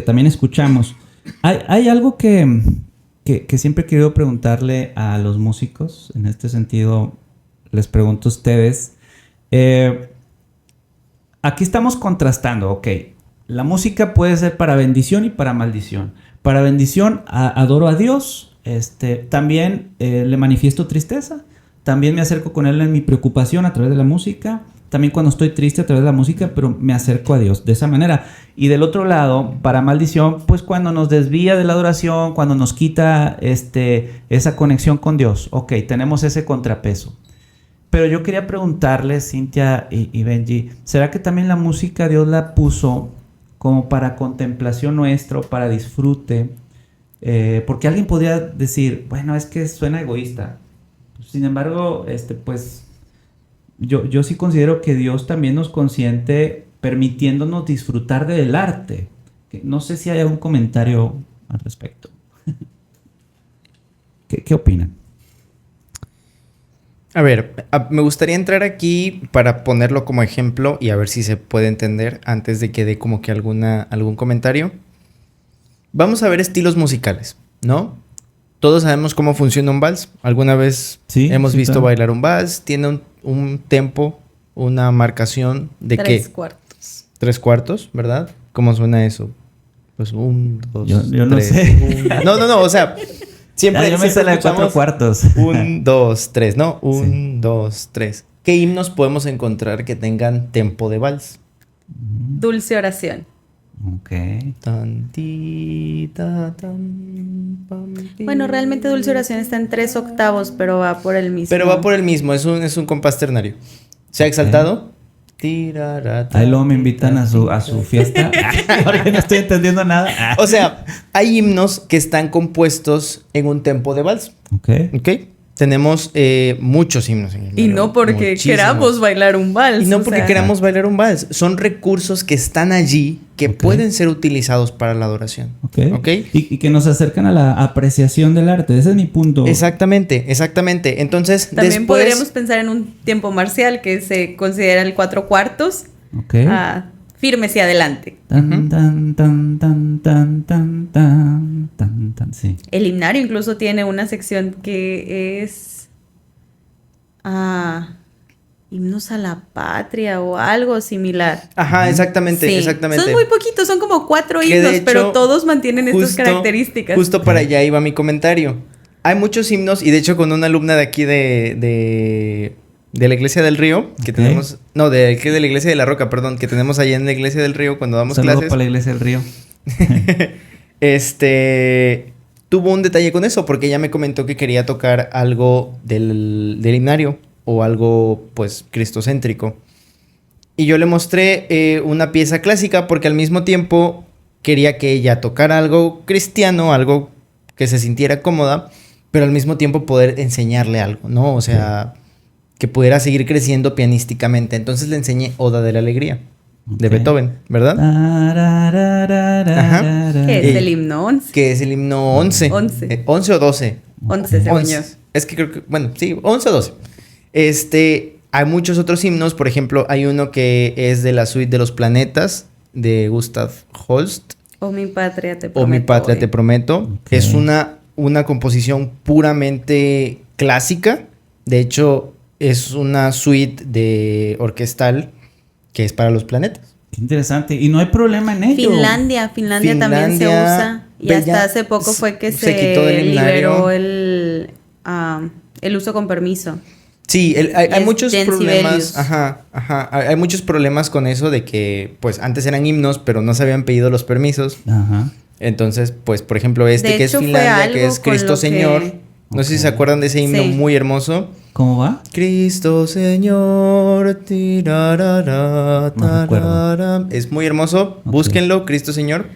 [SPEAKER 1] también escuchamos. Hay algo que siempre he querido preguntarle a los músicos, en este sentido les pregunto a ustedes. Aquí estamos contrastando, ok, la música puede ser para bendición y para maldición. Para bendición adoro a Dios, también le manifiesto tristeza, también me acerco con Él en mi preocupación a través de la música, también cuando estoy triste a través de la música, pero me acerco a Dios de esa manera. Y del otro lado, para maldición, pues cuando nos desvía de la adoración, cuando nos quita esa conexión con Dios, ok, tenemos ese contrapeso. Pero yo quería preguntarles, Cintia y Benji, ¿será que también la música Dios la puso como para contemplación nuestro, para disfrute? Porque alguien podría decir, bueno, es que suena egoísta. Sin embargo, pues yo sí considero que Dios también nos consiente permitiéndonos disfrutar del arte. No sé si hay algún comentario al respecto. ¿Qué opinan?
[SPEAKER 3] A ver, me gustaría entrar aquí para ponerlo como ejemplo y a ver si se puede entender antes de que dé como que algún comentario. Vamos a ver estilos musicales, ¿no? Todos sabemos cómo funciona un vals. ¿Alguna vez hemos visto claro. bailar un vals? Tiene un tempo, una marcación de ¿qué?
[SPEAKER 2] 3/4.
[SPEAKER 3] 3/4, ¿verdad? ¿Cómo suena eso? Pues 1, 2,
[SPEAKER 1] yo 3.
[SPEAKER 3] No sé. No, o sea... Siempre,
[SPEAKER 1] yo me sé la de 4/4.
[SPEAKER 3] 1, 2, 3, ¿no? 1, 2, 3. ¿Qué himnos podemos encontrar que tengan tempo de vals?
[SPEAKER 2] Dulce oración.
[SPEAKER 1] Ok.
[SPEAKER 2] Bueno, realmente Dulce oración está en 3/8, pero va por el mismo.
[SPEAKER 3] Pero va por el mismo, es un compás ternario. ¿Se ha exaltado?
[SPEAKER 1] Ahí luego me invitan a su fiesta. Porque no estoy entendiendo nada.
[SPEAKER 3] O sea, hay himnos que están compuestos en un tempo de vals.
[SPEAKER 1] Ok.
[SPEAKER 3] Tenemos muchos himnos en el
[SPEAKER 2] Y no porque queramos bailar un vals.
[SPEAKER 3] Y no porque queramos bailar un vals. Son recursos que están allí que pueden ser utilizados para la adoración.
[SPEAKER 1] Ok. Y que nos acercan a la apreciación del arte. Ese es mi punto.
[SPEAKER 3] Exactamente. Entonces,
[SPEAKER 2] también podríamos pensar en un tiempo marcial que se considera el 4/4.
[SPEAKER 1] Ok.
[SPEAKER 2] Firmes y adelante.
[SPEAKER 1] Sí.
[SPEAKER 2] El himnario incluso tiene una sección que es himnos a la patria o algo similar.
[SPEAKER 3] Ajá, exactamente.
[SPEAKER 2] Son muy poquitos, son como 4 himnos, hecho, pero todos mantienen estas características.
[SPEAKER 3] Justo para allá iba mi comentario. Hay muchos himnos, y de hecho con una alumna de aquí de la Iglesia del Río, que tenemos... No, de la Iglesia de la Roca, perdón, que tenemos allá en la Iglesia del Río cuando damos clases.
[SPEAKER 1] Saludos para la Iglesia del Río.
[SPEAKER 3] Tuvo un detalle con eso, porque ella me comentó que quería tocar algo del himnario, o algo, pues, cristocéntrico. Y yo le mostré una pieza clásica, porque al mismo tiempo quería que ella tocara algo cristiano, algo que se sintiera cómoda, pero al mismo tiempo poder enseñarle algo, ¿no? O sea... que pudiera seguir creciendo pianísticamente. Entonces le enseñé Oda de la Alegría, de Beethoven, ¿verdad?
[SPEAKER 2] Ajá. ¿Qué es el himno 11?
[SPEAKER 3] Que es el himno 11.
[SPEAKER 2] 11.
[SPEAKER 3] 11 o 12.
[SPEAKER 2] 11, según yo.
[SPEAKER 3] Es que creo que, bueno, sí, 11 o 12. Hay muchos otros himnos. Por ejemplo, hay uno que es de la suite de los planetas, de Gustav Holst.
[SPEAKER 2] O mi patria te prometo.
[SPEAKER 3] O mi patria te prometo.
[SPEAKER 1] Okay.
[SPEAKER 3] Es una composición puramente clásica. De hecho... es una suite de orquestal que es para los planetas.
[SPEAKER 1] Qué interesante. Y no hay problema en ello.
[SPEAKER 2] Finlandia también se usa. Y hasta hace poco fue que se
[SPEAKER 3] quitó del
[SPEAKER 2] liberó el uso con permiso.
[SPEAKER 3] Sí, hay muchos problemas.
[SPEAKER 2] Sibelius.
[SPEAKER 3] Ajá. Hay muchos problemas con eso de que, pues, antes eran himnos, pero no se habían pedido los permisos.
[SPEAKER 1] Ajá.
[SPEAKER 3] Entonces, pues, por ejemplo,
[SPEAKER 2] de
[SPEAKER 3] que
[SPEAKER 2] hecho,
[SPEAKER 3] es Finlandia, que es Cristo Señor. No sé si se acuerdan de ese himno
[SPEAKER 2] Sí.
[SPEAKER 3] muy hermoso.
[SPEAKER 1] ¿Cómo va?
[SPEAKER 3] Cristo Señor, tirarara,
[SPEAKER 1] No recuerdo.
[SPEAKER 3] tarara. Es muy hermoso,
[SPEAKER 1] Ok.
[SPEAKER 3] búsquenlo, Cristo Señor.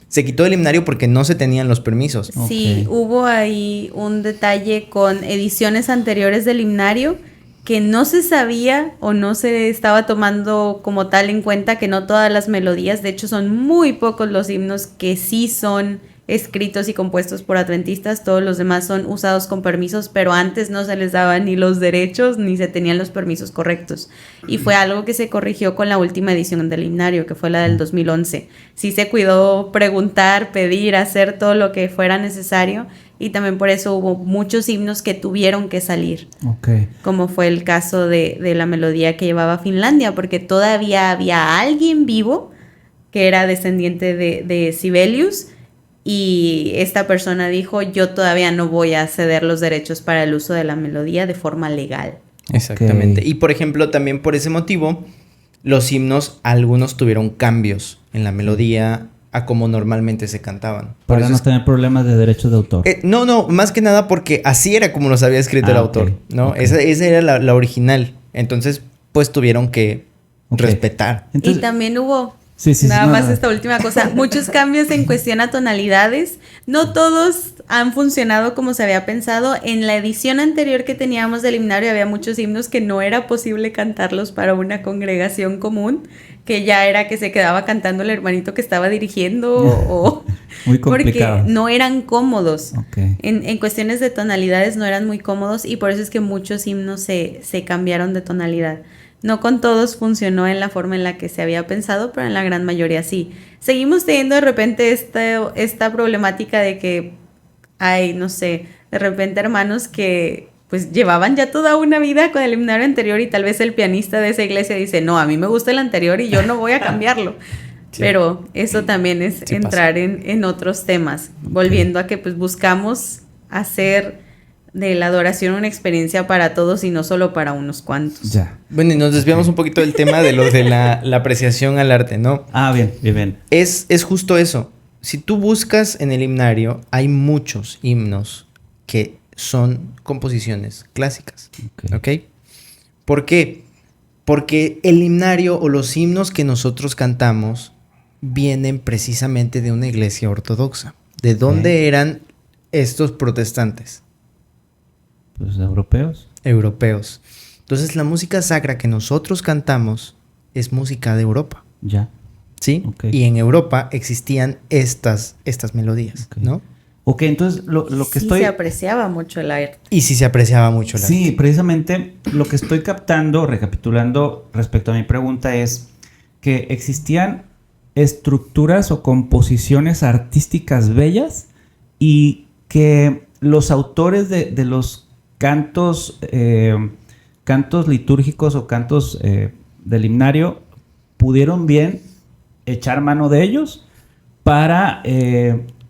[SPEAKER 3] Se quitó del himnario porque no se tenían los permisos.
[SPEAKER 2] Sí,
[SPEAKER 1] Ok.
[SPEAKER 2] hubo ahí un detalle con ediciones anteriores del himnario que no se sabía o no se estaba tomando como tal en cuenta que no todas las melodías, de hecho son muy pocos los himnos que sí son escritos y compuestos por adventistas, todos los demás son usados con permisos, pero antes no se les daban ni los derechos ni se tenían los permisos correctos. Y fue algo que se corrigió con la última edición del himnario, que fue la del 2011. Sí se cuidó preguntar, pedir, hacer todo lo que fuera necesario y también por eso hubo muchos himnos que tuvieron que salir,
[SPEAKER 1] Ok.
[SPEAKER 2] como fue el caso de la melodía que llevaba Finlandia, porque todavía había alguien vivo que era descendiente de Sibelius y esta persona dijo, yo todavía no voy a ceder los derechos para el uso de la melodía de forma legal.
[SPEAKER 3] Exactamente.
[SPEAKER 1] Ok.
[SPEAKER 3] Y por ejemplo, también por ese motivo, los himnos, algunos tuvieron cambios en la melodía a como normalmente se cantaban. Por
[SPEAKER 1] Para
[SPEAKER 3] eso
[SPEAKER 1] no
[SPEAKER 3] es-
[SPEAKER 1] tener problemas de derechos de autor.
[SPEAKER 3] no, más que nada porque así era como los había escrito el
[SPEAKER 1] Ah,
[SPEAKER 3] autor,
[SPEAKER 1] ok,
[SPEAKER 3] ¿no?
[SPEAKER 1] ok.
[SPEAKER 3] Esa era la original. Entonces, pues tuvieron que
[SPEAKER 1] Ok.
[SPEAKER 3] respetar.
[SPEAKER 1] Entonces,
[SPEAKER 2] y también hubo,
[SPEAKER 1] sí, sí,
[SPEAKER 2] nada
[SPEAKER 1] no,
[SPEAKER 2] más
[SPEAKER 1] no.
[SPEAKER 2] esta última cosa, muchos cambios en cuestión a tonalidades. No todos han funcionado como se había pensado. En la edición anterior que teníamos del himnario había muchos himnos que no era posible cantarlos para una congregación común, que ya era que se quedaba cantando el hermanito que estaba dirigiendo o
[SPEAKER 1] Muy
[SPEAKER 2] porque
[SPEAKER 1] complicado.
[SPEAKER 2] no eran cómodos.
[SPEAKER 1] Ok.
[SPEAKER 2] En cuestiones de tonalidades no eran muy cómodos y por eso es que muchos himnos se cambiaron de tonalidad. No con todos funcionó en la forma en la que se había pensado, pero en la gran mayoría sí. Seguimos teniendo de repente esta problemática de que hay, no sé, de repente hermanos que pues llevaban ya toda una vida con el himnario anterior y tal vez el pianista de esa iglesia dice, no, a mí me gusta el anterior y yo no voy a cambiarlo.
[SPEAKER 3] Sí.
[SPEAKER 2] Pero eso también es
[SPEAKER 3] Sí
[SPEAKER 2] entrar en otros temas, volviendo a que pues buscamos hacer de la adoración una experiencia para todos y no solo para unos cuantos.
[SPEAKER 1] Ya.
[SPEAKER 3] Bueno, y nos desviamos un poquito del tema de lo de la apreciación al arte, ¿no?
[SPEAKER 1] Ah, bien, bien, bien.
[SPEAKER 3] Es justo eso. Si tú buscas en el himnario, hay muchos himnos que son composiciones clásicas.
[SPEAKER 1] Ok.
[SPEAKER 3] ¿Ok? ¿Por qué? Porque el himnario o los himnos que nosotros cantamos vienen precisamente de una iglesia ortodoxa. ¿De dónde eran estos protestantes?
[SPEAKER 1] Pues europeos.
[SPEAKER 3] Europeos. Entonces la música sacra que nosotros cantamos es música de Europa.
[SPEAKER 1] Ya.
[SPEAKER 3] ¿Sí?
[SPEAKER 1] Ok.
[SPEAKER 3] Y en Europa existían estas melodías,
[SPEAKER 1] Ok.
[SPEAKER 3] ¿no?
[SPEAKER 1] Ok, entonces lo que
[SPEAKER 2] Sí
[SPEAKER 1] estoy...
[SPEAKER 2] se apreciaba mucho el arte.
[SPEAKER 3] Y sí se apreciaba mucho la
[SPEAKER 1] Sí, precisamente lo que estoy captando, recapitulando respecto a mi pregunta es que existían estructuras o composiciones artísticas bellas y que los autores de los cantos, cantos litúrgicos o cantos del himnario pudieron bien echar mano de ellos para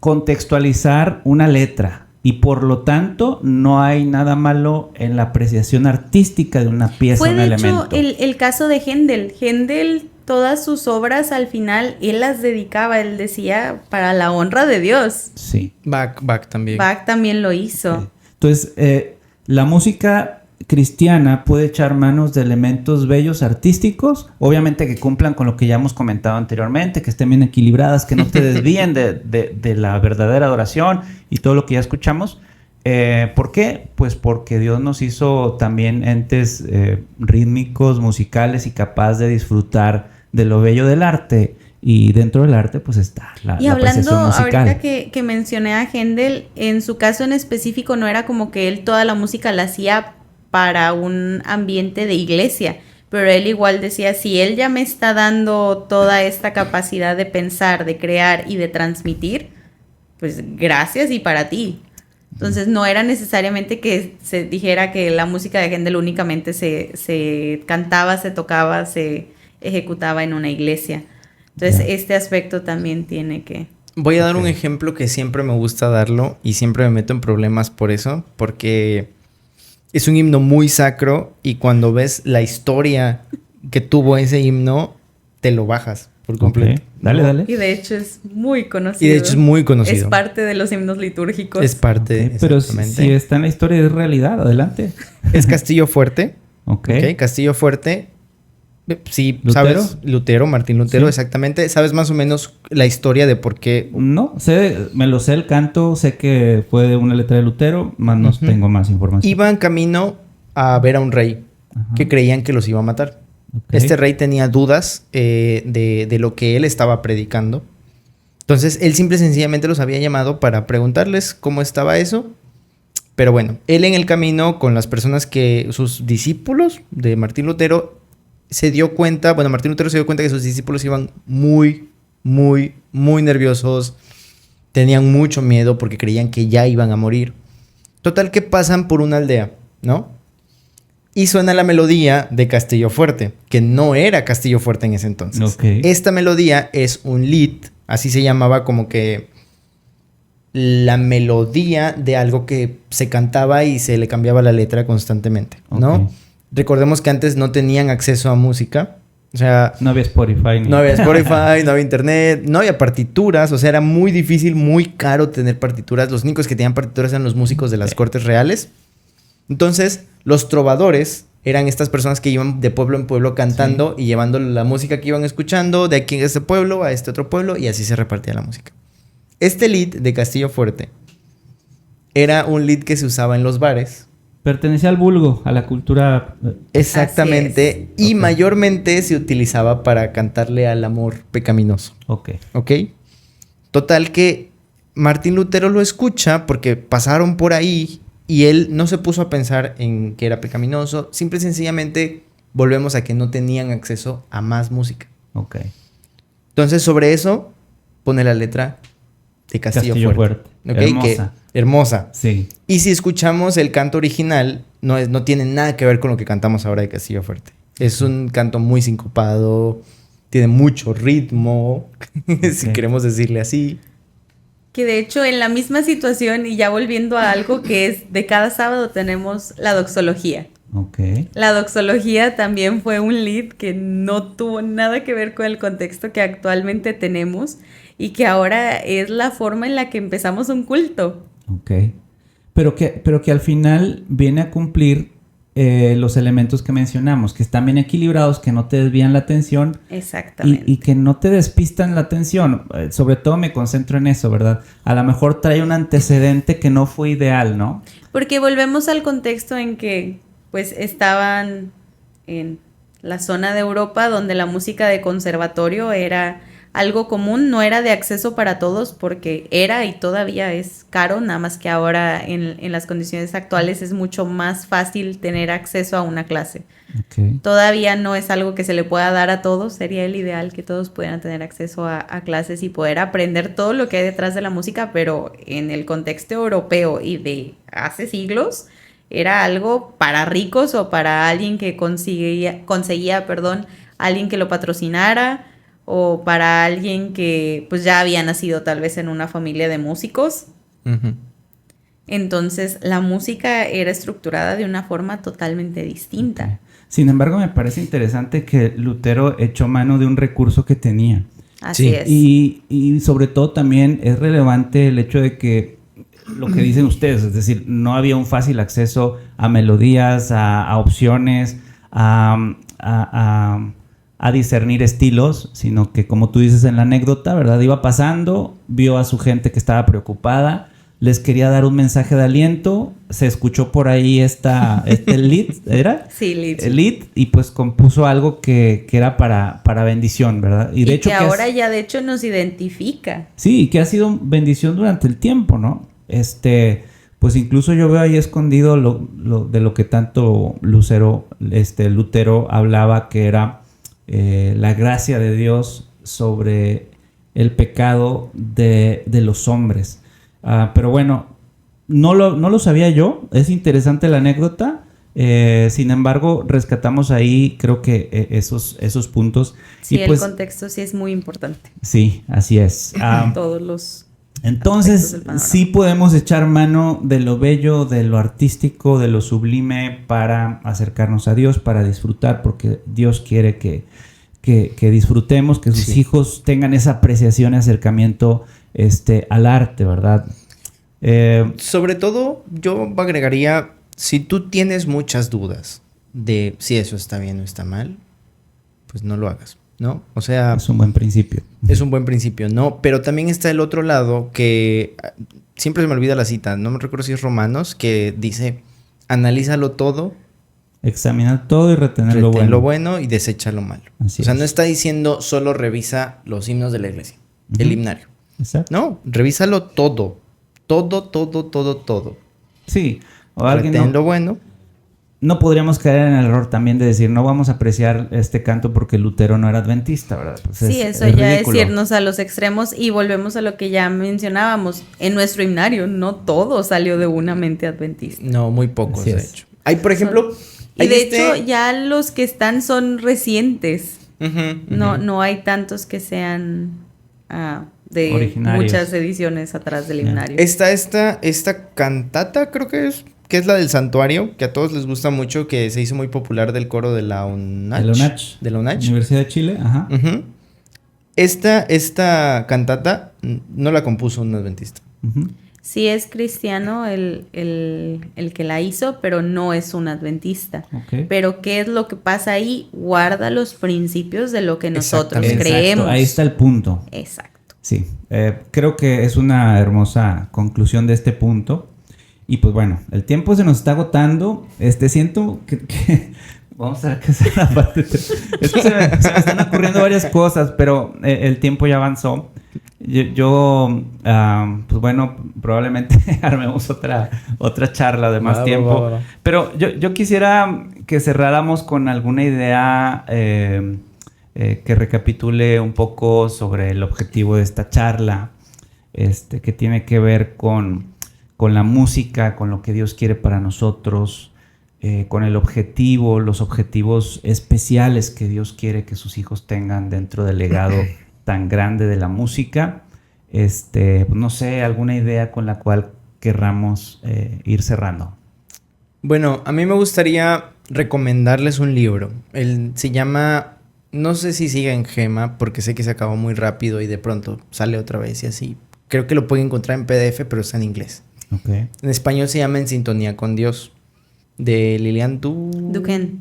[SPEAKER 1] contextualizar una letra y por lo tanto no hay nada malo en la apreciación artística de una pieza,
[SPEAKER 2] Fue
[SPEAKER 1] un
[SPEAKER 2] de
[SPEAKER 1] elemento.
[SPEAKER 2] hecho el caso de Händel. Händel, todas sus obras al final, él las dedicaba, él decía, para la honra de Dios.
[SPEAKER 1] Sí.
[SPEAKER 3] Bach también.
[SPEAKER 2] Bach también lo hizo.
[SPEAKER 1] Entonces, la música cristiana puede echar manos de elementos bellos artísticos, obviamente que cumplan con lo que ya hemos comentado anteriormente, que estén bien equilibradas, que no te desvíen de la verdadera adoración y todo lo que ya escuchamos. ¿Por qué? Pues porque Dios nos hizo también entes rítmicos, musicales y capaz de disfrutar de lo bello del arte. Y dentro del arte pues está la
[SPEAKER 2] Y
[SPEAKER 1] apreciación
[SPEAKER 2] hablando
[SPEAKER 1] musical.
[SPEAKER 2] ahorita que mencioné a Händel, en su caso en específico no era como que él toda la música la hacía para un ambiente de iglesia, pero él igual decía, si él ya me está dando toda esta capacidad de pensar, de crear y de transmitir, pues gracias y para ti. Entonces no era necesariamente que se dijera que la música de Händel únicamente se cantaba, se tocaba, se ejecutaba en una iglesia. Entonces
[SPEAKER 1] Ya.
[SPEAKER 2] este aspecto también tiene que...
[SPEAKER 3] Voy a dar
[SPEAKER 1] Ok.
[SPEAKER 3] un ejemplo que siempre me gusta darlo y siempre me meto en problemas por eso, porque es un himno muy sacro y cuando ves la historia que tuvo ese himno, te lo bajas. por completo.
[SPEAKER 1] Ok. Dale,
[SPEAKER 3] ¿no?
[SPEAKER 1] dale.
[SPEAKER 2] Y de hecho es muy conocido.
[SPEAKER 3] Y de hecho es muy conocido.
[SPEAKER 2] Es parte de los himnos litúrgicos.
[SPEAKER 3] Es parte,
[SPEAKER 1] Ok, pero
[SPEAKER 3] exactamente.
[SPEAKER 1] si está en la historia es realidad, adelante.
[SPEAKER 3] Es Castillo Fuerte.
[SPEAKER 1] Ok.
[SPEAKER 3] Ok, Castillo Fuerte. Sí,
[SPEAKER 1] ¿Lutero?
[SPEAKER 3] ¿sabes? Lutero, Martín Lutero,
[SPEAKER 1] Sí.
[SPEAKER 3] exactamente. ¿Sabes más o menos la historia de por qué?
[SPEAKER 1] No, me lo sé el canto, sé que fue de una letra de Lutero, más no
[SPEAKER 3] Ujú.
[SPEAKER 1] tengo más información.
[SPEAKER 3] Iban camino a ver a un rey
[SPEAKER 1] Ajá.
[SPEAKER 3] que creían que los iba a matar.
[SPEAKER 1] Ok.
[SPEAKER 3] Este rey tenía dudas de lo que él estaba predicando. Entonces, él simple y sencillamente los había llamado para preguntarles cómo estaba eso. Pero bueno, él en el camino con las personas sus discípulos de Martín Lutero, Martín Lutero se dio cuenta que sus discípulos iban muy, muy, muy nerviosos. Tenían mucho miedo porque creían que ya iban a morir. Total que pasan por una aldea, ¿no? Y suena la melodía de Castillo Fuerte, que no era Castillo Fuerte en ese entonces.
[SPEAKER 1] Ok.
[SPEAKER 3] Esta melodía es un lead, así se llamaba como que la melodía de algo que se cantaba y se le cambiaba la letra constantemente, ¿no?
[SPEAKER 1] Ok.
[SPEAKER 3] Recordemos que antes no tenían acceso a música, o sea,
[SPEAKER 1] No había Spotify.
[SPEAKER 3] no había Spotify, no había internet, no había partituras, o sea, era muy difícil, muy caro tener partituras. Los únicos que tenían partituras eran los músicos de las cortes reales. Entonces, los trovadores eran estas personas que iban de pueblo en pueblo cantando y llevando la música que iban escuchando de aquí en este pueblo a este otro pueblo y así se repartía la música. Este lead de Castillo Fuerte era un lead que se usaba en los bares.
[SPEAKER 1] Pertenecía al vulgo, a la cultura.
[SPEAKER 3] Exactamente.
[SPEAKER 1] Así es.
[SPEAKER 3] Y
[SPEAKER 1] Ok.
[SPEAKER 3] mayormente se utilizaba para cantarle al amor pecaminoso.
[SPEAKER 1] Ok.
[SPEAKER 3] ¿Ok? Total que Martín Lutero lo escucha porque pasaron por ahí y él no se puso a pensar en que era pecaminoso. Simple y sencillamente volvemos a que no tenían acceso a más música.
[SPEAKER 1] Ok.
[SPEAKER 3] Entonces sobre eso pone la letra de Castillo Fuerte. ¿Ok?
[SPEAKER 1] Hermosa.
[SPEAKER 3] Hermosa.
[SPEAKER 1] Sí.
[SPEAKER 3] Y si escuchamos el canto original, no tiene nada que ver con lo que cantamos ahora de Castillo Fuerte. Es un canto muy sincopado, tiene mucho ritmo, si
[SPEAKER 1] Ok.
[SPEAKER 3] queremos decirle así.
[SPEAKER 2] Que de hecho en la misma situación y ya volviendo a algo que es de cada sábado tenemos la doxología.
[SPEAKER 1] Ok.
[SPEAKER 2] La doxología también fue un lead que no tuvo nada que ver con el contexto que actualmente tenemos y que ahora es la forma en la que empezamos un culto.
[SPEAKER 1] Ok. Pero que al final viene a cumplir los elementos que mencionamos, que están bien equilibrados, que no te desvían la atención
[SPEAKER 2] Exactamente.
[SPEAKER 1] y que no te despistan la atención. Sobre todo me concentro en eso, ¿verdad? A lo mejor trae un antecedente que no fue ideal, ¿no?
[SPEAKER 2] Porque volvemos al contexto en que pues estaban en la zona de Europa donde la música de conservatorio era algo común, no era de acceso para todos porque era y todavía es caro, nada más que ahora en las condiciones actuales es mucho más fácil tener acceso a una clase.
[SPEAKER 1] Ok.
[SPEAKER 2] Todavía no es algo que se le pueda dar a todos, sería el ideal que todos pudieran tener acceso a clases y poder aprender todo lo que hay detrás de la música, pero en el contexto europeo y de hace siglos era algo para ricos o para alguien que conseguía, alguien que lo patrocinara o para alguien que pues ya había nacido tal vez en una familia de músicos.
[SPEAKER 3] Ujú.
[SPEAKER 2] Entonces la música era estructurada de una forma totalmente distinta.
[SPEAKER 1] Sin embargo, me parece interesante que Lutero echó mano de un recurso que tenía.
[SPEAKER 2] Así
[SPEAKER 3] Sí.
[SPEAKER 2] es.
[SPEAKER 1] Y sobre todo también es relevante el hecho de que lo que dicen ustedes, es decir, no había un fácil acceso a melodías, a opciones, a discernir estilos, sino que como tú dices en la anécdota, ¿verdad? Iba pasando, vio a su gente que estaba preocupada, les quería dar un mensaje de aliento, se escuchó por ahí este lead, ¿era?
[SPEAKER 2] Sí, Liz.
[SPEAKER 1] El lead, y pues compuso algo que era para bendición, ¿verdad?
[SPEAKER 2] Y
[SPEAKER 1] de hecho
[SPEAKER 2] que
[SPEAKER 1] que
[SPEAKER 2] ahora ya de hecho nos identifica.
[SPEAKER 1] sí, que ha sido bendición durante el tiempo, ¿no? Pues incluso yo veo ahí escondido de lo que tanto Lutero hablaba, que era la gracia de Dios sobre el pecado de los hombres. Pero bueno, no lo sabía yo, es interesante la anécdota. Sin embargo, rescatamos ahí, creo que esos puntos.
[SPEAKER 2] Sí,
[SPEAKER 1] y pues,
[SPEAKER 2] el contexto sí es muy importante.
[SPEAKER 1] sí, así es.
[SPEAKER 2] Todos los aspectos
[SPEAKER 1] Entonces,
[SPEAKER 2] del panorama.
[SPEAKER 1] sí podemos echar mano de lo bello, de lo artístico, de lo sublime para acercarnos a Dios, para disfrutar, porque Dios quiere que que disfrutemos, que sus hijos tengan esa apreciación y acercamiento al arte, ¿verdad?
[SPEAKER 3] Sobre todo, yo agregaría, si tú tienes muchas dudas de si eso está bien o está mal, pues no lo hagas, ¿no? O sea...
[SPEAKER 1] Es un buen principio.
[SPEAKER 3] Es un buen principio, ¿no? Pero también está el otro lado que... Siempre se me olvida la cita, no me recuerdo si es Romanos, que dice, analízalo todo.
[SPEAKER 1] Examina todo y retener lo bueno.
[SPEAKER 3] Lo bueno y desecha lo malo.
[SPEAKER 1] Así
[SPEAKER 3] o sea,
[SPEAKER 1] es.
[SPEAKER 3] no está diciendo solo revisa los himnos de la iglesia, el himnario.
[SPEAKER 1] Exacto.
[SPEAKER 3] No, revísalo todo. Todo.
[SPEAKER 1] Sí. O alguien
[SPEAKER 3] Retén lo bueno.
[SPEAKER 1] No podríamos caer en el error también de decir, no vamos a apreciar este canto porque Lutero no era adventista, ¿verdad? Pues
[SPEAKER 2] sí, eso ya ridículo. Es irnos a los extremos y volvemos a lo que ya mencionábamos. En nuestro himnario no todo salió de una mente adventista.
[SPEAKER 3] No, muy pocos, de hecho. Hay, por ejemplo...
[SPEAKER 2] Y de hecho ya los que están son recientes. No hay tantos que sean de muchas ediciones atrás del himnario.
[SPEAKER 3] Está esta cantata, creo que es la del santuario, que a todos les gusta mucho, que se hizo muy popular del coro de la UNACH.
[SPEAKER 1] De la Universidad de Chile, ajá.
[SPEAKER 3] Esta cantata no la compuso un adventista.
[SPEAKER 2] Sí es cristiano el que la hizo, pero no es un adventista.
[SPEAKER 1] Okay.
[SPEAKER 2] Pero ¿qué es lo que pasa ahí? Guarda los principios de lo que nosotros creemos.
[SPEAKER 1] Exacto, ahí está el punto.
[SPEAKER 2] Exacto.
[SPEAKER 1] Sí, creo que es una hermosa conclusión de este punto. Y pues bueno, el tiempo se nos está agotando. Siento que vamos a ver qué es la parte. Es que se me están ocurriendo varias cosas, pero el tiempo ya avanzó. Pues bueno, probablemente armemos otra charla de más tiempo. Pero yo quisiera que cerráramos con alguna idea que recapitule un poco sobre el objetivo de esta charla, que tiene que ver con la música, con lo que Dios quiere para nosotros, con el objetivo, los objetivos especiales que Dios quiere que sus hijos tengan dentro del legado tan grande de la música. No sé, alguna idea con la cual querramos ir cerrando.
[SPEAKER 3] Bueno, a mí me gustaría recomendarles un libro. Se llama, no sé si sigue en Gema, porque sé que se acabó muy rápido y de pronto sale otra vez y así. Creo que lo pueden encontrar en PDF, pero está en inglés.
[SPEAKER 1] Okay.
[SPEAKER 3] En español se llama En Sintonía con Dios, de Lilian
[SPEAKER 2] Duquesne.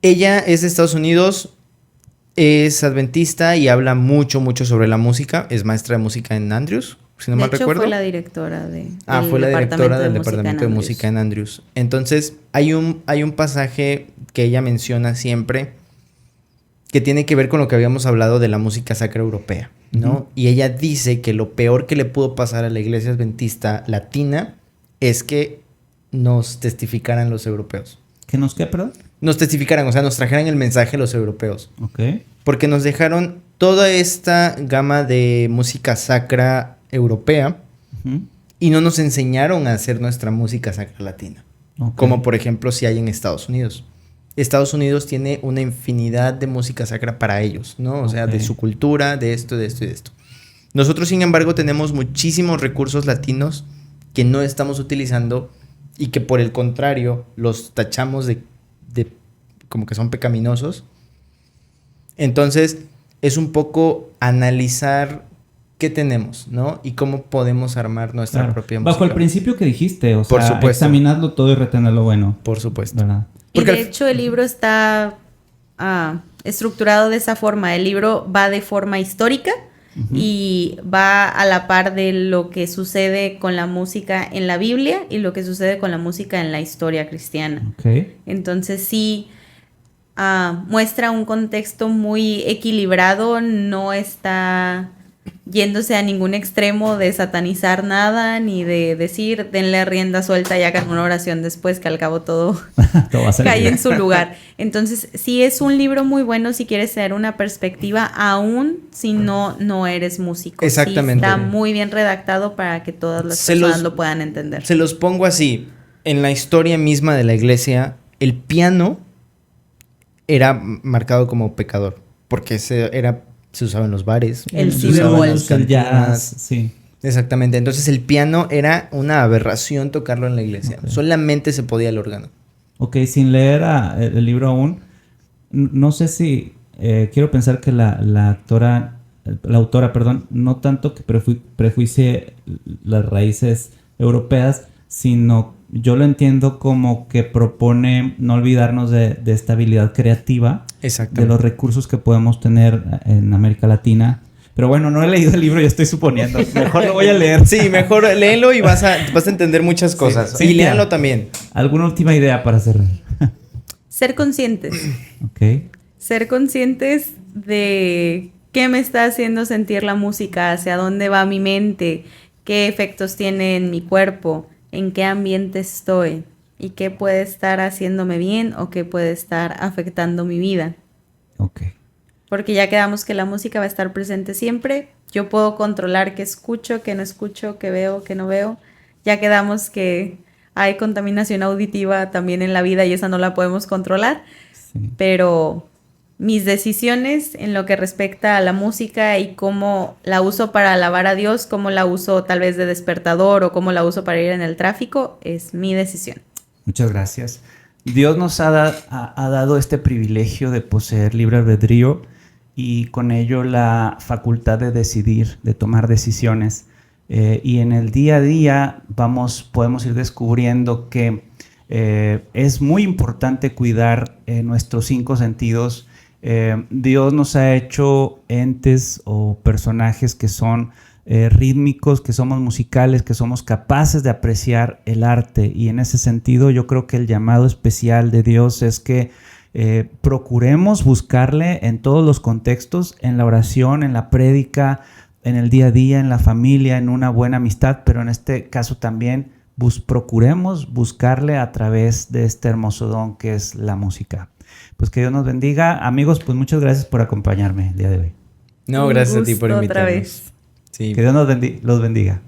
[SPEAKER 3] Ella es de Estados Unidos, es adventista y habla mucho sobre la música. Es maestra de música en Andrews, si no mal recuerdo.
[SPEAKER 2] Fue la directora
[SPEAKER 3] fue la directora del departamento de música en Andrews. Entonces, hay un pasaje que ella menciona siempre que tiene que ver con lo que habíamos hablado de la música sacra europea, ¿no? Y ella dice que lo peor que le pudo pasar a la iglesia adventista latina es que nos testificaran los europeos.
[SPEAKER 1] ¿Que nos qué, perdón?
[SPEAKER 3] Nos testificaran, o sea, nos trajeran el mensaje los europeos.
[SPEAKER 1] Ok.
[SPEAKER 3] Porque nos dejaron toda esta gama de música sacra europea y no nos enseñaron a hacer nuestra música sacra latina. Okay. Como por ejemplo si hay en Estados Unidos. Estados Unidos tiene una infinidad de música sacra para ellos, ¿no? O sea, de su cultura, de esto. Nosotros, sin embargo, tenemos muchísimos recursos latinos que no estamos utilizando y que por el contrario los tachamos de como que son pecaminosos. Entonces, es un poco analizar qué tenemos, ¿no? Y cómo podemos armar nuestra propia música.
[SPEAKER 1] Bajo el principio que dijiste, o
[SPEAKER 3] por
[SPEAKER 1] sea,
[SPEAKER 3] supuesto.
[SPEAKER 1] Examinarlo todo y retener lo bueno.
[SPEAKER 3] Por supuesto.
[SPEAKER 1] ¿Verdad?
[SPEAKER 2] Y de hecho el libro está estructurado de esa forma. El libro va de forma histórica y va a la par de lo que sucede con la música en la Biblia y lo que sucede con la música en la historia cristiana.
[SPEAKER 1] Okay.
[SPEAKER 2] Entonces sí muestra un contexto muy equilibrado, no está yéndose a ningún extremo de satanizar nada, ni de decir denle rienda suelta y hagan una oración después, que al cabo todo cae en su lugar. Entonces sí es un libro muy bueno si quieres tener una perspectiva, aún si no eres músico.
[SPEAKER 3] Exactamente.
[SPEAKER 2] Sí, está muy bien redactado para que todas las personas lo puedan entender.
[SPEAKER 3] Se los pongo así, en la historia misma de la iglesia, el piano era marcado como pecador, porque se usaba en los bares.
[SPEAKER 2] El ciberbol.
[SPEAKER 1] El jazz, sí.
[SPEAKER 3] Exactamente. Entonces el piano era una aberración tocarlo en la iglesia.
[SPEAKER 1] Okay.
[SPEAKER 3] Solamente se podía el órgano.
[SPEAKER 1] Ok, sin leer el libro aún, no sé si, quiero pensar que la autora, perdón, no tanto que prejuicie las raíces europeas, sino yo lo entiendo como que propone no olvidarnos de esta habilidad creativa, de los recursos que podemos tener en América Latina. Pero bueno, no he leído el libro y estoy suponiendo. Mejor lo voy a leer.
[SPEAKER 3] Sí, mejor léelo y vas a entender muchas cosas.
[SPEAKER 1] Sí,
[SPEAKER 3] y léanlo también.
[SPEAKER 1] ¿Alguna última idea para cerrar?
[SPEAKER 2] Ser conscientes.
[SPEAKER 1] Ok.
[SPEAKER 2] Ser conscientes de qué me está haciendo sentir la música, hacia dónde va mi mente, qué efectos tiene en mi cuerpo, en qué ambiente estoy y qué puede estar haciéndome bien o qué puede estar afectando mi vida.
[SPEAKER 1] Ok.
[SPEAKER 2] Porque ya quedamos que la música va a estar presente siempre. Yo puedo controlar qué escucho, qué no escucho, qué veo, qué no veo. Ya quedamos que hay contaminación auditiva también en la vida y esa no la podemos controlar.
[SPEAKER 1] Sí.
[SPEAKER 2] Pero mis decisiones en lo que respecta a la música y cómo la uso para alabar a Dios, cómo la uso tal vez de despertador o cómo la uso para ir en el tráfico, es mi decisión.
[SPEAKER 1] Muchas gracias. Dios nos ha dado este privilegio de poseer libre albedrío y con ello la facultad de decidir, de tomar decisiones. Y en el día a día podemos ir descubriendo que es muy importante cuidar nuestros 5 sentidos. Dios nos ha hecho entes o personajes que son rítmicos, que somos musicales, que somos capaces de apreciar el arte, y en ese sentido yo creo que el llamado especial de Dios es que procuremos buscarle en todos los contextos, en la oración, en la prédica, en el día a día, en la familia, en una buena amistad, pero en este caso también procuremos buscarle a través de este hermoso don que es la música. Pues que Dios nos bendiga. Amigos, pues muchas gracias por acompañarme el día de hoy.
[SPEAKER 3] No, gracias a ti por invitarnos.
[SPEAKER 2] Otra vez.
[SPEAKER 3] Sí.
[SPEAKER 1] Que Dios los bendiga.